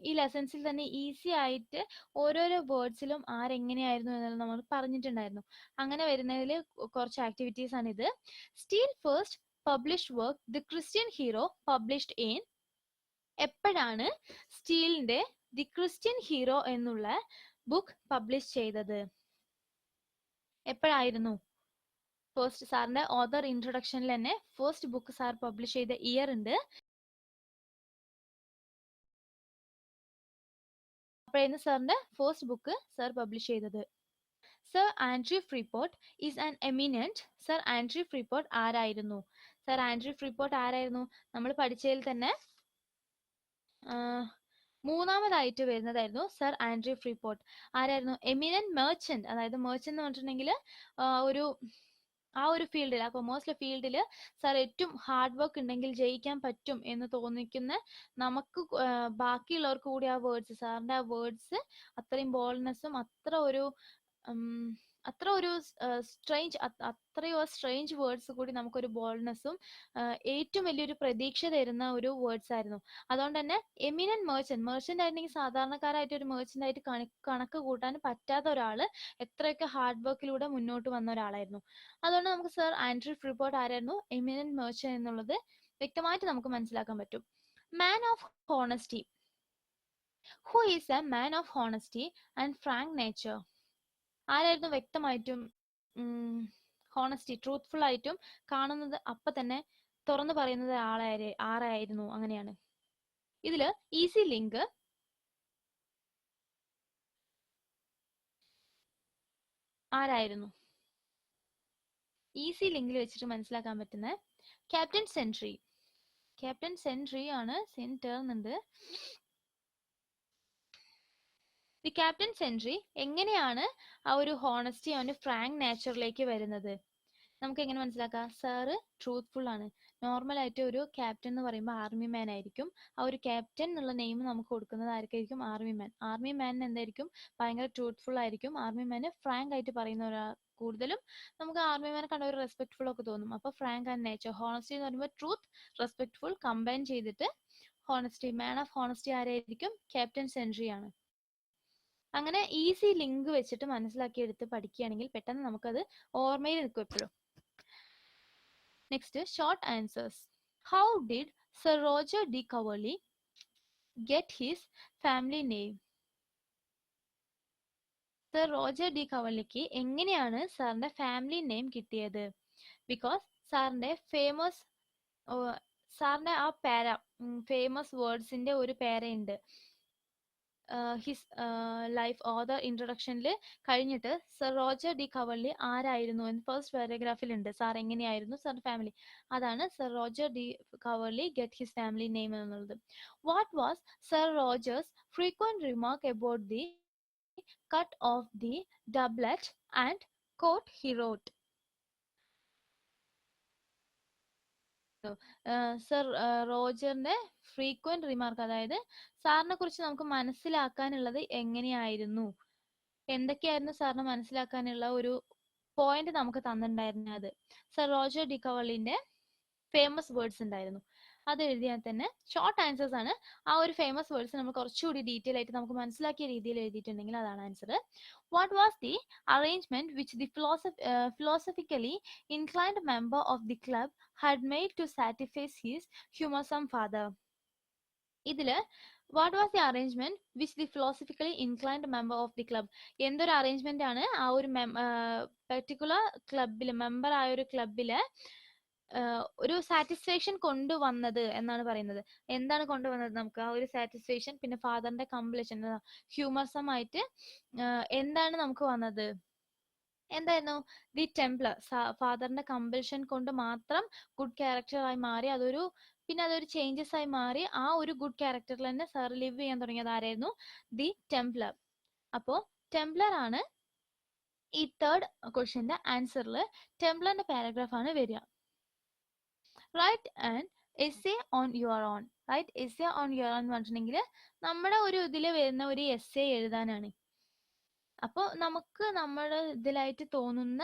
A: ഈ ലെസൺസിൽ തന്നെ ഈസി ആയിട്ട് ഓരോരോ വേർഡ്സിലും ആരെങ്ങനെയായിരുന്നു എന്നുള്ളത് നമ്മൾ പറഞ്ഞിട്ടുണ്ടായിരുന്നു. അങ്ങനെ വരുന്നതിൽ കുറച്ച് ആക്ടിവിറ്റീസ് ആണ് ഇത്. Steele first published work the Christian Hero published in. എപ്പോഴാണ് സ്റ്റീലിന്റെ ദി ക്രിസ്ത്യൻ ഹീറോ എന്നുള്ള ബുക്ക് പബ്ലിഷ് ചെയ്തത്? എപ്പോഴായിരുന്നു? ഫസ്റ്റ് സാറിന്റെ ഓതർ ഇൻട്രൊഡക്ഷനിൽ തന്നെ ഫസ്റ്റ് ബുക്ക് സാർ പബ്ലിഷ് ചെയ്ത ഇയർ ഉണ്ട്. അപ്പോഴായിരുന്നു സാറിന്റെ ഫസ്റ്റ് ബുക്ക് സാർ പബ്ലിഷ് ചെയ്തത്. Sir Andrew Freeport is an eminent. Sir Andrew Freeport ആരായിരുന്നു? സർ ആൻഡ്രി ഫ്രീപോർട്ട് ആരായിരുന്നു? നമ്മൾ പഠിച്ചതിൽ തന്നെ മൂന്നാമതായിട്ട് വരുന്നതായിരുന്നു സർ ആൻഡ്രി ഫ്രീപോർട്ട്. ആരായിരുന്നു? Eminent merchant. അതായത് മെർച്ചന്റ് എന്ന് പറഞ്ഞിട്ടുണ്ടെങ്കിൽ ഒരു ആ ഒരു ഫീൽഡിൽ, ആ കൊമേഴ്സിലെ ഫീൽഡിൽ സാർ ഏറ്റവും ഹാർഡ് വർക്ക് ഉണ്ടെങ്കിൽ ജയിക്കാൻ പറ്റും എന്ന് തോന്നിക്കുന്ന നമുക്ക് ബാക്കിയുള്ളവർക്ക് കൂടി ആ വേർഡ്സ്, സാറിന്റെ ആ വേർഡ്സ് അത്രയും ബോൾഡ്നെസ്സും അത്ര ഒരു അത്രയോ സ്ട്രേഞ്ച് വേർഡ്സ് കൂടി നമുക്കൊരു ബോൾഡ്നെസ്സും ഏറ്റവും വലിയൊരു പ്രതീക്ഷ തരുന്ന ഒരു വേർഡ്സ് ആയിരുന്നു. അതുകൊണ്ട് തന്നെ എമിനന്റ് മെർച്ചന്റ് ആയിരുന്നെങ്കിൽ സാധാരണക്കാരായിട്ട് ഒരു മെർച്ചന്റ് ആയിട്ട് കണക്ക് കൂട്ടാൻ പറ്റാത്ത ഒരാള് എത്രയൊക്കെ ഹാർഡ് വർക്കിലൂടെ മുന്നോട്ട് വന്ന ഒരാളായിരുന്നു. അതുകൊണ്ട് നമുക്ക് സർ ആൻഡ്രി ഫ്രീപോർട്ട് ആരായിരുന്നു? എമിനന്റ് മെർച്ചന്റ് എന്നുള്ളത് വ്യക്തമായിട്ട് നമുക്ക് മനസ്സിലാക്കാൻ പറ്റും. Man of honesty. Who is a man of honesty and Frank nature? ആരായിരുന്നു വ്യക്തമായിട്ടും ഹോണസ്റ്റി, ട്രൂത്ത്ഫുൾ ആയിട്ടും കാണുന്നത് അപ്പൊ തന്നെ തുറന്നു പറയുന്നത് ആരായിരുന്നു? അങ്ങനെയാണ്. ഇതില് ഈസി ലിങ്ക് ആരായിരുന്നു? ഈസി ലിങ്കിൽ വെച്ചിട്ട് മനസ്സിലാക്കാൻ പറ്റുന്ന ക്യാപ്റ്റൻ സെൻട്രി. ക്യാപ്റ്റൻ സെൻട്രി ആണ്. സെന്റർ എന്നുണ്ട്. ദി ക്യാപ്റ്റൻ സെൻട്രി എങ്ങനെയാണ് ആ ഒരു ഹോണസ്റ്റി, അവന്റെ ഫ്രാങ്ക് നേച്ചറിലേക്ക് വരുന്നത്? നമുക്ക് എങ്ങനെ മനസ്സിലാക്കാം? സാറ് ട്രൂത്ത്ഫുൾ ആണ്. നോർമൽ ആയിട്ട് ഒരു ക്യാപ്റ്റൻ എന്ന് പറയുമ്പോൾ ആർമി മാൻ ആയിരിക്കും. ആ ഒരു ക്യാപ്റ്റൻ എന്നുള്ള നെയിം നമുക്ക് കൊടുക്കുന്നത് ആർക്കായിരിക്കും? ആർമി മാൻ. ആർമി മാൻ എന്തായിരിക്കും? ഭയങ്കര ട്രൂത്ത്ഫുൾ ആയിരിക്കും. ആർമി മാന് ഫ്രാങ്ക് ആയിട്ട് പറയുന്ന ഒരാൾ. കൂടുതലും നമുക്ക് ആർമി മാനെ കണ്ട ഒരു റെസ്പെക്ട്ഫുൾ ഒക്കെ തോന്നും. അപ്പൊ ഫ്രാങ്ക് ആൻഡ് നേച്ചർ, ഹോണസ്റ്റി എന്ന് പറയുമ്പോൾ ട്രൂത്ത്, റെസ്പെക്ട്ഫുൾ കമ്പൈൻ ചെയ്തിട്ട് ഹോണസ്റ്റി. മാൻ ഓഫ് ഹോണസ്റ്റി ആരായിരിക്കും? ക്യാപ്റ്റൻ സെൻട്രി ആണ്. അങ്ങനെ ഈസി ലിങ്ക് വെച്ചിട്ട് മനസ്സിലാക്കി എടുത്ത് പഠിക്കുകയാണെങ്കിൽ പെട്ടെന്ന് നമുക്കത് ഓർമ്മയിൽ നിൽക്കും എപ്പോഴും. Next, short answers. How did sir Roger de Coverley get his family name? Sir Roger de കവർലിക്ക് എങ്ങനെയാണ് സാറിന്റെ ഫാമിലി നെയിം കിട്ടിയത്? ബിക്കോസ് സാറിന്റെ സാറിന്റെ ആ പേര, ഫേമസ് വേർഡ്സിന്റെ ഒരു പേരയുണ്ട്. ഹിസ് ലൈഫ് ഓതർ ഇൻട്രൊഡക്ഷനിൽ കഴിഞ്ഞിട്ട് സർ റോജർ ഡി കവർലി ആരായിരുന്നു എന്ന് ഫസ്റ്റ് പാരഗ്രാഫിൽ ഉണ്ട്. സാർ എങ്ങനെയായിരുന്നു സാറിന്റെ ഫാമിലി? അതാണ് sir Roger de Coverley get his family name എന്നുള്ളത്. What was sir Roger's frequent remark about the cut of the doublet and coat he wrote? സർ റോജറിന്റെ frequent remark, അതായത് സാറിനെ കുറിച്ച് നമുക്ക് മനസ്സിലാക്കാനുള്ളത് എങ്ങനെയായിരുന്നു, എന്തൊക്കെയായിരുന്നു സാറിന് മനസ്സിലാക്കാനുള്ള ഒരു പോയിന്റ് നമുക്ക് തന്നിട്ടുണ്ടായിരുന്നത്? സർ റോജർ ഡി കവർലിന്റെ ഫേമസ് വേർഡ്സ് ഉണ്ടായിരുന്നു. അത് എഴുതിയാൽ തന്നെ ഷോർട്ട് ആൻസേഴ്സ് ആണ്. ആ ഒരു ഫേമസ് വേർഡ്സ് നമ്മൾ കുറച്ചുകൂടി ഡീറ്റെയിൽ ആയിട്ട് നമുക്ക് മനസ്സിലാക്കിയ രീതിയിൽ എഴുതിയിട്ടുണ്ടെങ്കിൽ അതാണ് answer. What was the arrangement which the philosophically inclined member of the club had made to satisfy his humoursome father? ഇതില് what was the arrangement which the philosophically inclined member of the club, എന്തൊരു arrangement ആണ് ആ ഒരു particular ക്ലബില്, member ആയ ഒരു ക്ലബില് ഒരു satisfaction കൊണ്ടുവന്നത് എന്നാണ് പറയുന്നത്. എന്താണ് കൊണ്ടുവന്നത്? നമുക്ക് ആ ഒരു സാറ്റിസ്ഫാക്ഷൻ, പിന്നെ ഫാദറിന്റെ കംപ്ലീഷൻ, ഹ്യൂമർസം ആയിട്ട് എന്താണ് നമുക്ക് വന്നത്? എന്തായിരുന്നു? The Templar. ഫാദറിന്റെ കമ്പൽഷൻ കൊണ്ട് മാത്രം ഗുഡ് ക്യാരക്ടർ ആയി മാറി, പിന്നെ അതൊരു ചേഞ്ചസ് ആയി മാറി ആ ഒരു ഗുഡ് ക്യാരക്ടറിൽ തന്നെ സാർ ലിവ് ചെയ്യാൻ തുടങ്ങിയത് ആരായിരുന്നു? The Templar. അപ്പോ ടെംപ്ലർ ആണ് ഈ തേർഡ് ക്വസ്റ്റ്യന്റെ ആൻസറിൽ. ടെംപ്ലറിന്റെ പാരഗ്രാഫ് ആണ് വരിക. Write and essay on your own. Write essay on your own എന്ന് പറഞ്ഞിട്ടുണ്ടെങ്കിൽ നമ്മുടെ ഒരു ഇതിൽ വരുന്ന ഒരു എസ്സേ എഴുതാനാണ്. അപ്പോൾ നമുക്ക് നമ്മുടെ ഇതിലായിട്ട് തോന്നുന്ന